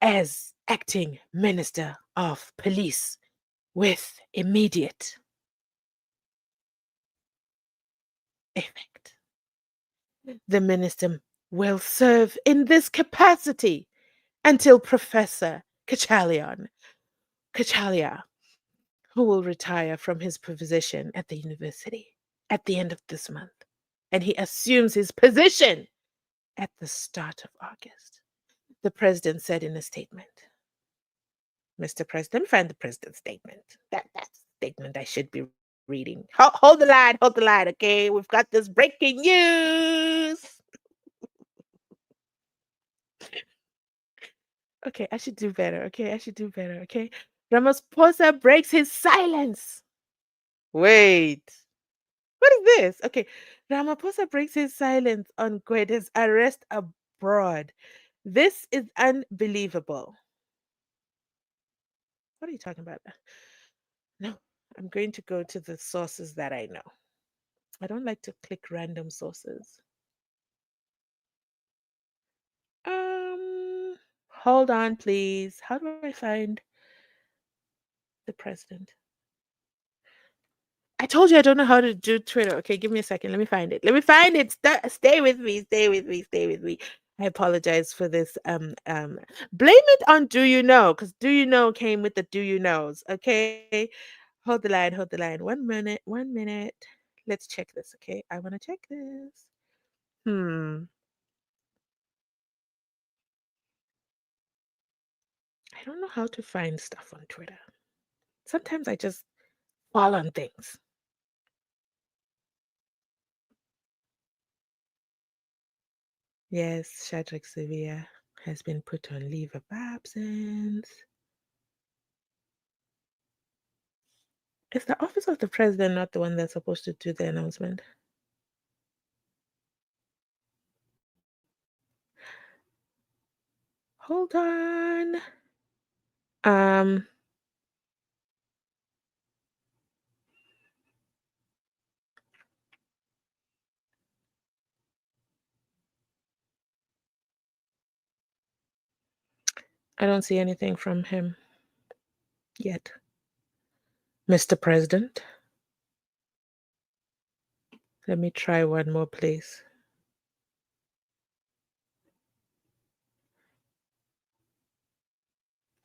Speaker 1: as acting Minister of Police with immediate effect. The minister will serve in this capacity until Professor Kachalia, who will retire from his position at the university at the end of this month. And he assumes his position at the start of August. The president said in a statement, Mr. President, let me find the president's statement. That's the statement I should be reading. Hold the line, okay? We've got this breaking news. Okay, I should do better. Okay, I should do better. Okay. Ramaphosa breaks his silence. Wait, what is this? Okay, Ramaphosa breaks his silence on Gwede's arrest abroad. This is unbelievable. What are you talking about? No, I'm going to go to the sources that I know. I don't like to click random sources. Um, hold on, please. How do I find the president? I told you I don't know how to do Twitter. Okay, give me a second. Let me find it. Let me find it. Stay with me. Stay with me. Stay with me. I apologize for this. Blame it on Do You Know, because Do You Know came with the Do You Knows. Okay, hold the line. Hold the line. 1 minute. 1 minute. Let's check this. Okay, I want to check this. Hmm. don't know how to find stuff on Twitter. Sometimes I just fall on things. Yes, Shadrach Sibiya has been put on leave of absence. Is the office of the president not the one that's supposed to do the announcement? Hold on. Um, I don't see anything from him yet. Mr. President, let me try one more, please.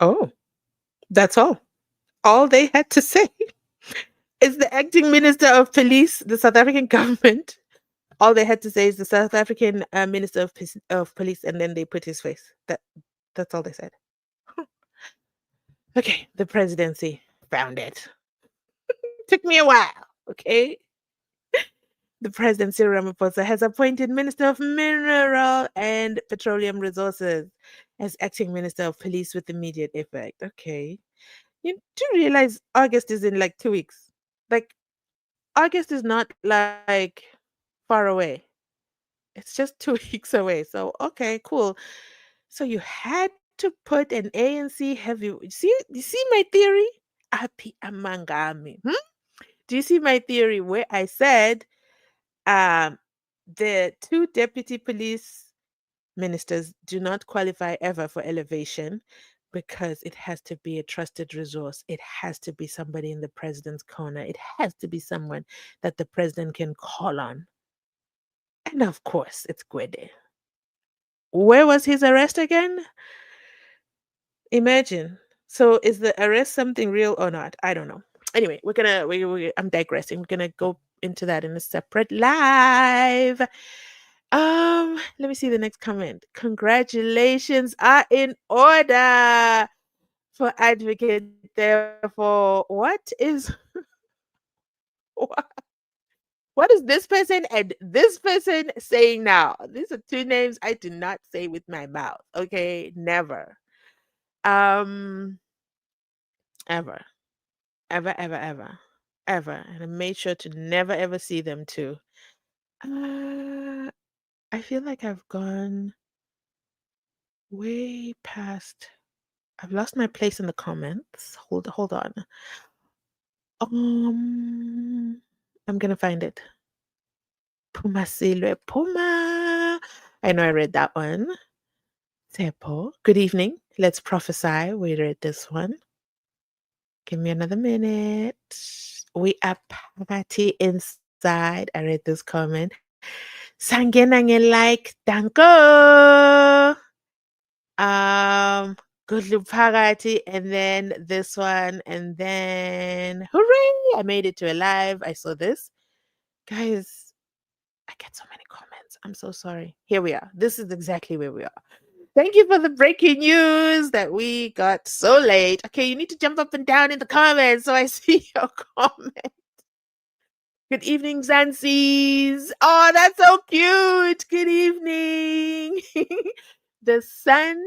Speaker 1: Oh, that's all. All they had to say is the acting minister of police, the South African government. All they had to say is the South African minister of police, and then they put his face. That's all they said. Okay, the presidency found it. Took me a while. Okay. The President Cyril Ramaphosa has appointed Minister of Mineral and Petroleum Resources as acting Minister of Police with immediate effect. Okay. You do realize August is in like 2 weeks. Like, August is not like far away. It's just 2 weeks away. So, okay, cool. So you had to put an ANC heavy. You see my theory? Api amangami. Do you see my theory where I said um, the two deputy police ministers do not qualify ever for elevation because it has to be a trusted resource. It has to be somebody in the president's corner. It has to be someone that the president can call on. And of course, it's Gwede. Where was his arrest again? Imagine. So is the arrest something real or not? I don't know. Anyway, I'm digressing. We're gonna go into that in a separate live. Let me see the next comment. Congratulations are in order for advocate. Therefore, what what is this person and this person saying now? These are two names I do not say with my mouth. Okay, never. Um, ever, ever, ever, ever, ever, and I made sure to never ever see them too. I feel like I've gone way past. I've lost my place in the comments. Hold on. I'm gonna find it. Puma Silwe Puma. I know I read that one. Sepo. Good evening. Let's prophesy. We read this one. Give me another minute. We are party inside. I read this comment. Sangena like danko. Good loop party, and then this one, and then hooray! I made it to a live. I saw this. Guys, I get so many comments. I'm so sorry. Here we are. This is exactly where we are. Thank you for the breaking news that we got so late. Okay, you need to jump up and down in the comments so I see your comment. Good evening, Zanzi's. Oh, that's so cute. Good evening. The son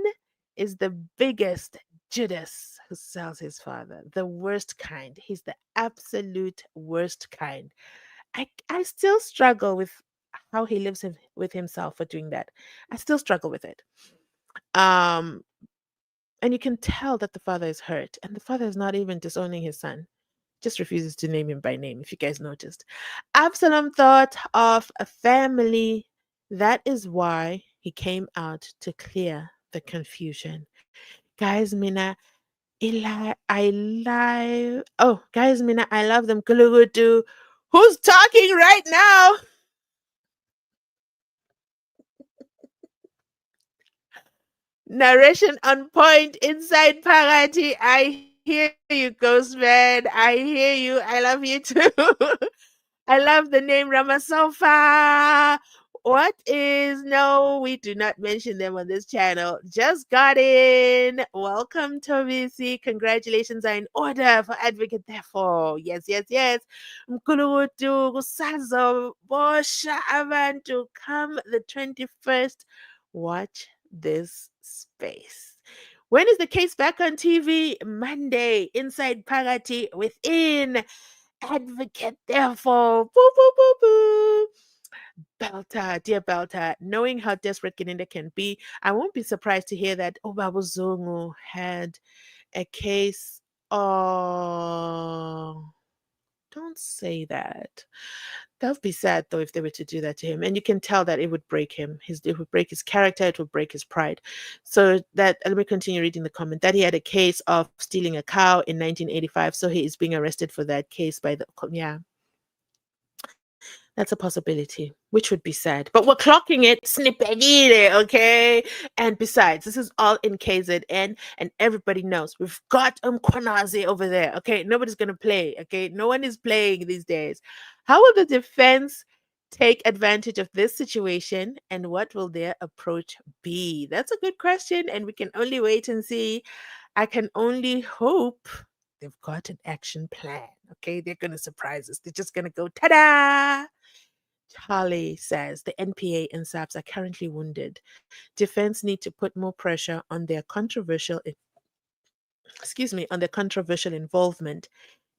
Speaker 1: is the biggest Judas who sells his father. The worst kind. He's the absolute worst kind. I still struggle with how he lives with himself for doing that. I still struggle with it. Um, and you can tell that the father is hurt, and the father is not even disowning his son, just refuses to name him by name, if you guys noticed. Absalom thought of a family. That is why he came out to clear the confusion. Guys, Mina, I live. Oh, guys, Mina, I love them. Kulugutu. Who's talking right now? Narration on point inside Parati. I hear you, Ghostman. I hear you. I love you too. I love the name Ramasofa. what is no, we do not mention them on this channel. Just got in. Welcome, Tobisi. Congratulations are in order for Advocate Therefore. Yes, yes, yes. Mkulutu kusazo bosha abantu come the 21st. Watch this space. When is the case back on TV? Monday. Inside Pagati within. Advocate Therefore. Boo, boo, boo, boo. Belter, dear Belter, knowing how desperate Gininda can be, I won't be surprised to hear that Obaba Zungu had a case. Oh, don't say that. That would be sad though if they were to do that to him. And you can tell that it would break him. It would break his character, it would break his pride. So that let me continue reading the comment. That he had a case of stealing a cow in 1985. So he is being arrested for that case by the yeah. That's a possibility, which would be sad. But we're clocking it, snippagire, okay? And besides, this is all in KZN, and everybody knows we've got Kwanazi over there, okay? Nobody's gonna play, okay? No one is playing these days. How will the defense take advantage of this situation, and what will their approach be? That's a good question, and we can only wait and see. I can only hope they've got an action plan, okay? They're gonna surprise us. They're just gonna go ta-da! Charlie says the NPA and SAPs are currently wounded. Defense need to put more pressure on their controversial involvement.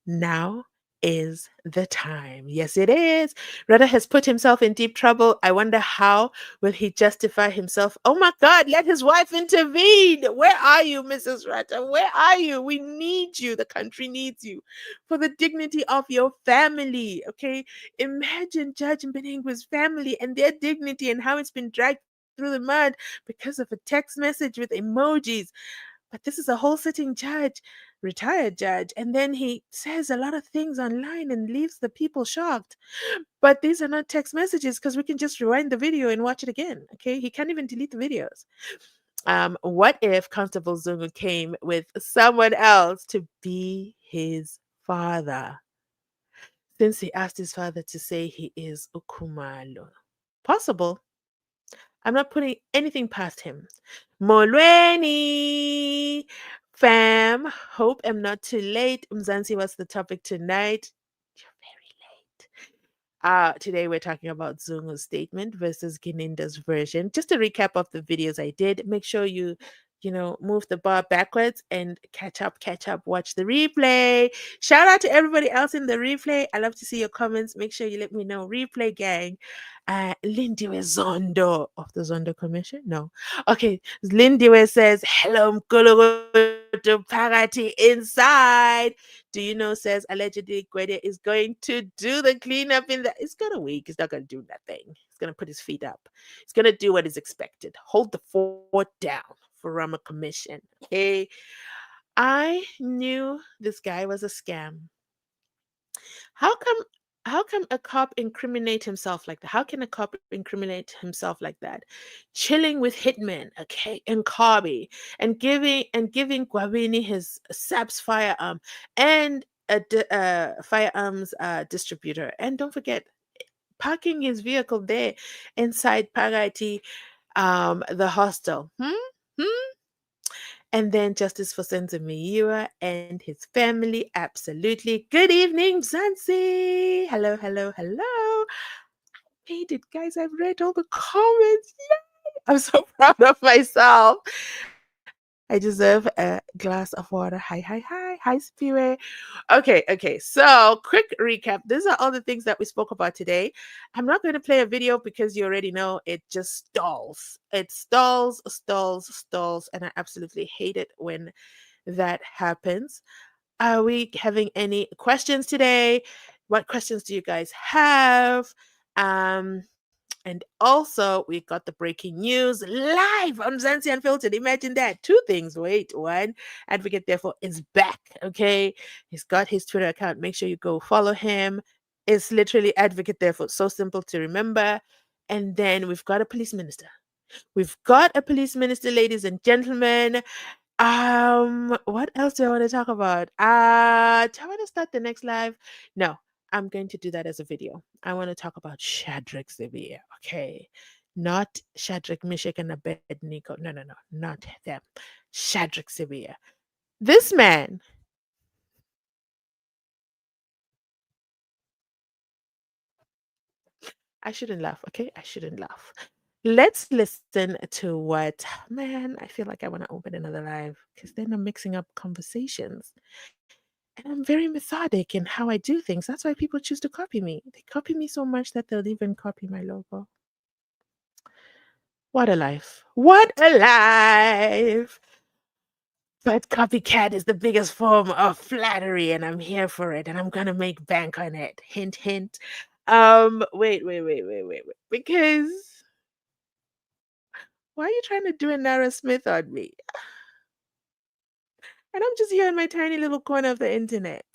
Speaker 1: Now is the time. Yes, it is. Rada has put himself in deep trouble. I wonder how will he justify himself? Oh my God, let his wife intervene. Where are you, Mrs. Rada? Where are you? We need you. The country needs you for the dignity of your family. Okay. Imagine Judge Mbenengwe's family and their dignity and how it's been dragged through the mud because of a text message with emojis. But this is a whole sitting judge, retired judge, and then he says a lot of things online and leaves the people shocked. But these are not text messages because we can just rewind the video and watch it again. Okay, he can't even delete the videos. What if Constable Zungu came with someone else to be his father? Since he asked his father to say he is Ukumalo. Possible. I'm not putting anything past him. Molweni, fam. Hope I'm not too late. Mzansi, what's the topic tonight? You're very late. Today we're talking about Zungu's statement versus Gininda'S version. Just a recap of the videos I did. Make sure you move the bar backwards and catch up, watch the replay. Shout out to everybody else in the replay. I love to see your comments. Make sure you let me know. Replay gang. Lindiwe Zondo of the Zondo Commission. No. Okay. Lindiwe says, hello, Mkulugudu Parati inside. Do you know, says allegedly Gwede is going to do the cleanup in the. It's got a week. He's not going to do nothing. He's going to put his feet up. He's going to do what is expected. Hold the fort down for Rama Commission. Okay. I knew this guy was a scam. How come a cop incriminate himself like that? How can a cop incriminate himself like that? Chilling with hitmen, okay, and Kabi, and giving Gwabini his SAPS firearm and a firearms distributor. And don't forget, parking his vehicle there inside Pagati, the hostel. And then justice for SENZO MEYIWA and his family. Absolutely. Good evening, Mzansi. Hello, hello, hello. Made it, guys. I've read all the comments. Yay! I'm so proud of myself. I deserve a glass of water. Hi, hi, hi. Hi, Spirit. Okay. So, quick recap. These are all the things that we spoke about today. I'm not going to play a video because you already know it just stalls. It stalls, and I absolutely hate it when that happens. Are we having any questions today? What questions do you guys have? And also, we got the breaking news live on Mzansi Unfiltered. Imagine that. Two things. Wait, one, Advocate Therefore is back. Okay. He's got his Twitter account. Make sure you go follow him. It's literally Advocate Therefore. So simple to remember. And then we've got a police minister. We've got a police minister, ladies and gentlemen. What else do I want to talk about? Do I want to start the next live? No, I'm going to do that as a video. I want to talk about Shadrach Sibiya, okay? Not Shadrach, Meshach, and Abednego. No, no, no, not them. Shadrach Sibiya. This man, I shouldn't laugh, okay? I shouldn't laugh. Let's listen to what, man, I feel like I want to open another live because then I'm mixing up conversations. And I'm very methodic in how I do things. That's why people choose to copy me. They copy me so much that they'll even copy my logo. What a life. What a life. But copycat is the biggest form of flattery, and I'm here for it, and I'm gonna make bank on it. Hint, hint. Wait. Because why are you trying to do a Nara Smith on me? And I'm just here in my tiny little corner of the internet.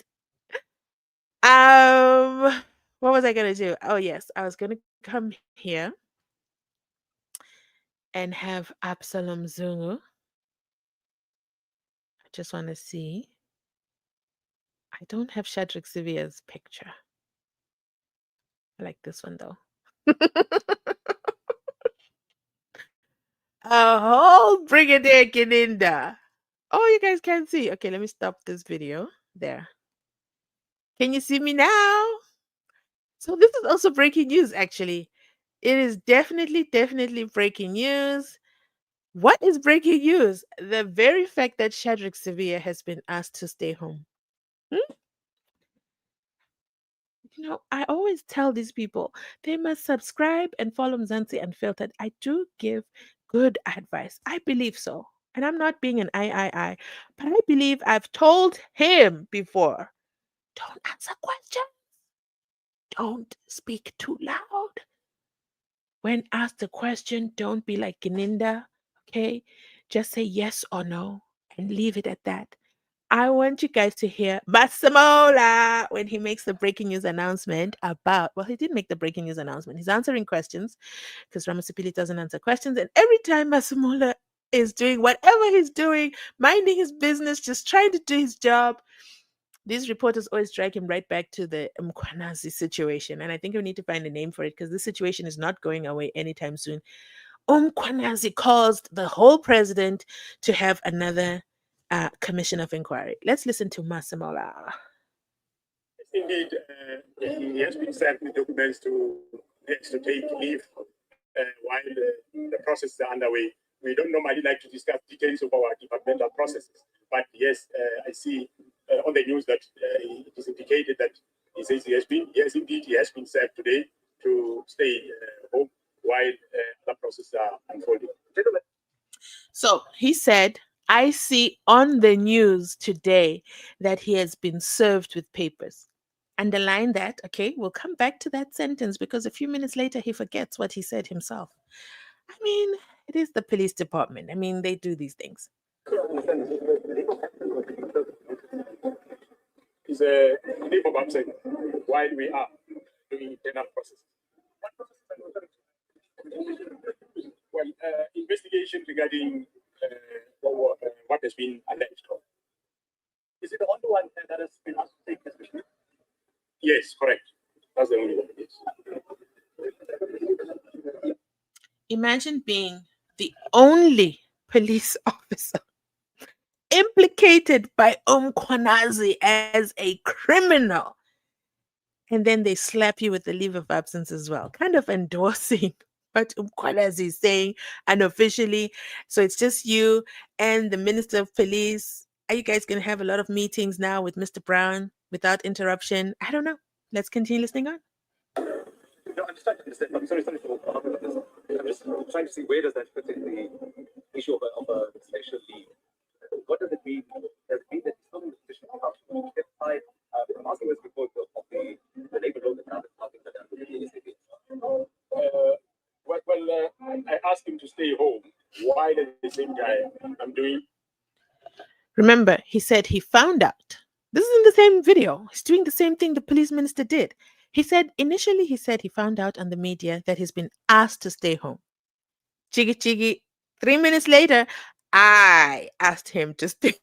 Speaker 1: Um, what was I gonna do? Oh yes, I was gonna come here and have Absalom Zungu. I just want to see. I don't have Shadrach Sibiya's picture. I like this one though. A whole Brigadier Gininda. Oh, you guys can't see. Okay, let me stop this video. There. Can you see me now? So this is also breaking news, actually. It is definitely breaking news. What is breaking news? The very fact that Shadrach Sibiya has been asked to stay home. Hmm? You know, I always tell these people they must subscribe and follow Mzansi Unfiltered. I do give good advice. I believe so. And I'm not being an I, but I believe I've told him before, don't answer questions. Don't speak too loud. When asked a question, don't be like Gininda, okay? Just say yes or no and leave it at that. I want you guys to hear Basamola when he makes the breaking news announcement about, well, he did make the breaking news announcement. He's answering questions because Ramasipili doesn't answer questions. And every time Basamola is doing whatever he's doing, minding his business, just trying to do his job, these reporters always drag him right back to the Mkwanazi situation. And I think we need to find a name for it because this situation is not going away anytime soon. Mkwanazi caused the whole president to have another commission of inquiry. Let's listen to Masamola.
Speaker 3: Indeed, he has been sent the documents to take leave while the processes are underway. We don't normally like to discuss details of our departmental processes, but yes, I see on the news that it is indicated that he says yes, indeed, he has been sent today to stay home while the processes are unfolding.
Speaker 1: So he said, I see on the news today that he has been served with papers. Underline that, okay? We'll come back to that sentence because a few minutes later he forgets what he said himself. I mean, it is the police department. I mean, they do these things.
Speaker 3: Is a leave of absence while we are doing internal processes. Well, investigation regarding what has been alleged. Is it the only one that has been asked to take this mission? Yes, correct. That's the only one. Yes.
Speaker 1: Imagine being the only police officer implicated by Mkwanazi as a criminal. And then they slap you with the leave of absence as well, kind of endorsing what Mkwanazi is saying unofficially. So it's just you and the Minister of Police. Are you guys going to have a lot of meetings now with Mr. Brown without interruption? I don't know. Let's continue listening on.
Speaker 3: No, I'm just trying to understand. I'm sorry for I'm just trying to see where does that fit in the issue of a special leave. What does it mean? Does it mean that it's not sufficient to get five? I'm asking this because of the labor law that now is nothing that I'm doing. I asked him to stay home while at the same time I'm doing.
Speaker 1: Remember, he said he found out. This is in the same video. He's doing the same thing the police minister did. He said initially he said he found out on the media that he's been asked to stay home. Chiggy chiggy. 3 minutes later, I asked him to stay.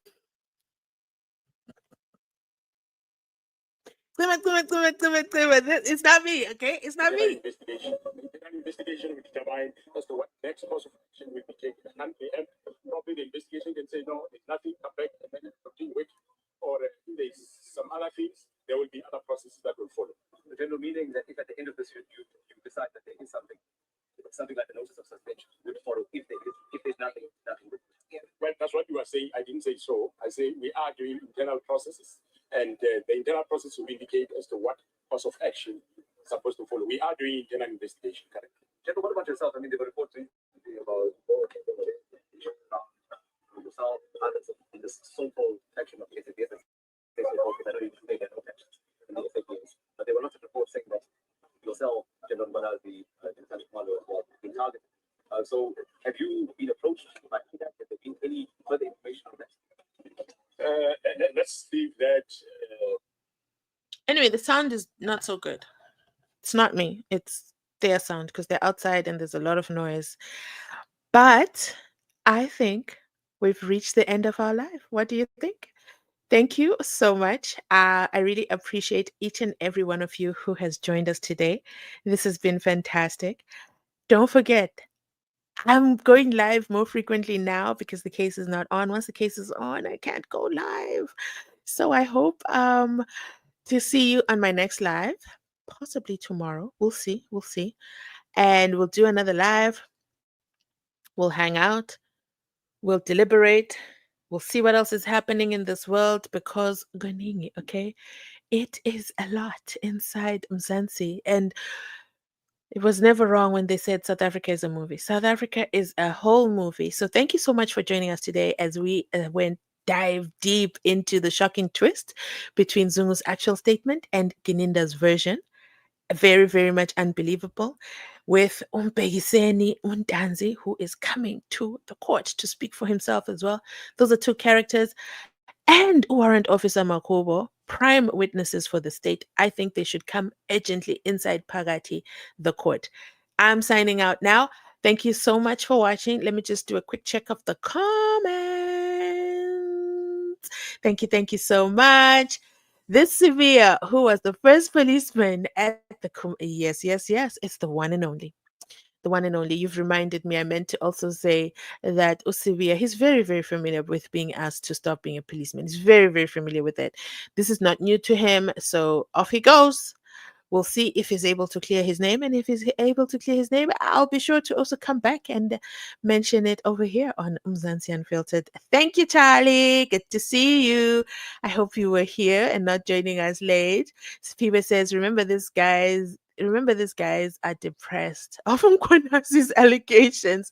Speaker 1: It's not me, okay? It's not me.
Speaker 3: Investigation will determine as to what next course of action will be taken. And probably the investigation can say, no, there's nothing, come back, and then continue working. Or if there's some other things, there will be other processes that will follow. The general meaning that if at the end of this you decide that there is something like a notice of suspension would follow if there's nothing would. Yeah. Well, that's what you are saying. I didn't say so. I say we are doing internal processes, and the internal process will indicate as to what course of action is supposed to follow. We are doing internal investigation currently. General, what about yourself? I mean, there were reports recently about yourself, others in this so-called action of SAPS. They say, okay, that are there are no actions in the SAPS. But there were lots of reports saying that yourself, General Banaldi, Malo as well, been targeted. So, have you been approached by that? Has there been any further information on that? Let's leave that.
Speaker 1: Anyway, the sound is not so good. It's not me. It's their sound because they're outside and there's a lot of noise. But I think we've reached the end of our life. What do you think? Thank you so much. I really appreciate each and every one of you who has joined us today. This has been fantastic. Don't forget, I'm going live more frequently now because the case is not on. Once the case is on, I can't go live. So I hope to see you on my next live, possibly tomorrow. We'll see. We'll see. And we'll do another live. We'll hang out. We'll deliberate. We'll see what else is happening in this world because Goningi, okay? It is a lot inside Mzansi. And it was never wrong when they said South Africa is a movie. South Africa is a whole movie. So thank you so much for joining us today as we went dive deep into the shocking twist between Zungu's actual statement and Gininda'S version. Very, very much unbelievable. With Umbekiseni Undanzi, who is coming to the court to speak for himself as well. Those are two characters. And Warrant Officer Makubo, prime witnesses for the state. I think they should come urgently inside Pagati, the court. I'm signing out now. Thank you so much for watching. Let me just do a quick check of the comments. Thank you so much. This Sibiya, who was the first policeman at the yes, it's the one and only. The one and only. You've reminded me. I meant to also say that Usivia, he's very, very familiar with being asked to stop being a policeman. He's very, very familiar with it. This is not new to him. So off he goes. We'll see if he's able to clear his name. And if he's able to clear his name, I'll be sure to also come back and mention it over here on Mzansi Unfiltered. Thank you, Charlie. Good to see you. I hope you were here and not joining us late. Spiba says, remember these guys are depressed of Mkwanazi's allegations.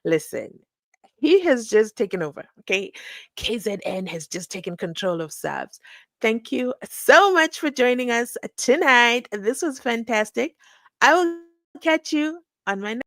Speaker 1: Listen, he has just taken over, okay? KZN has just taken control of SABS. Thank you so much for joining us tonight. This was fantastic. I will catch you on my next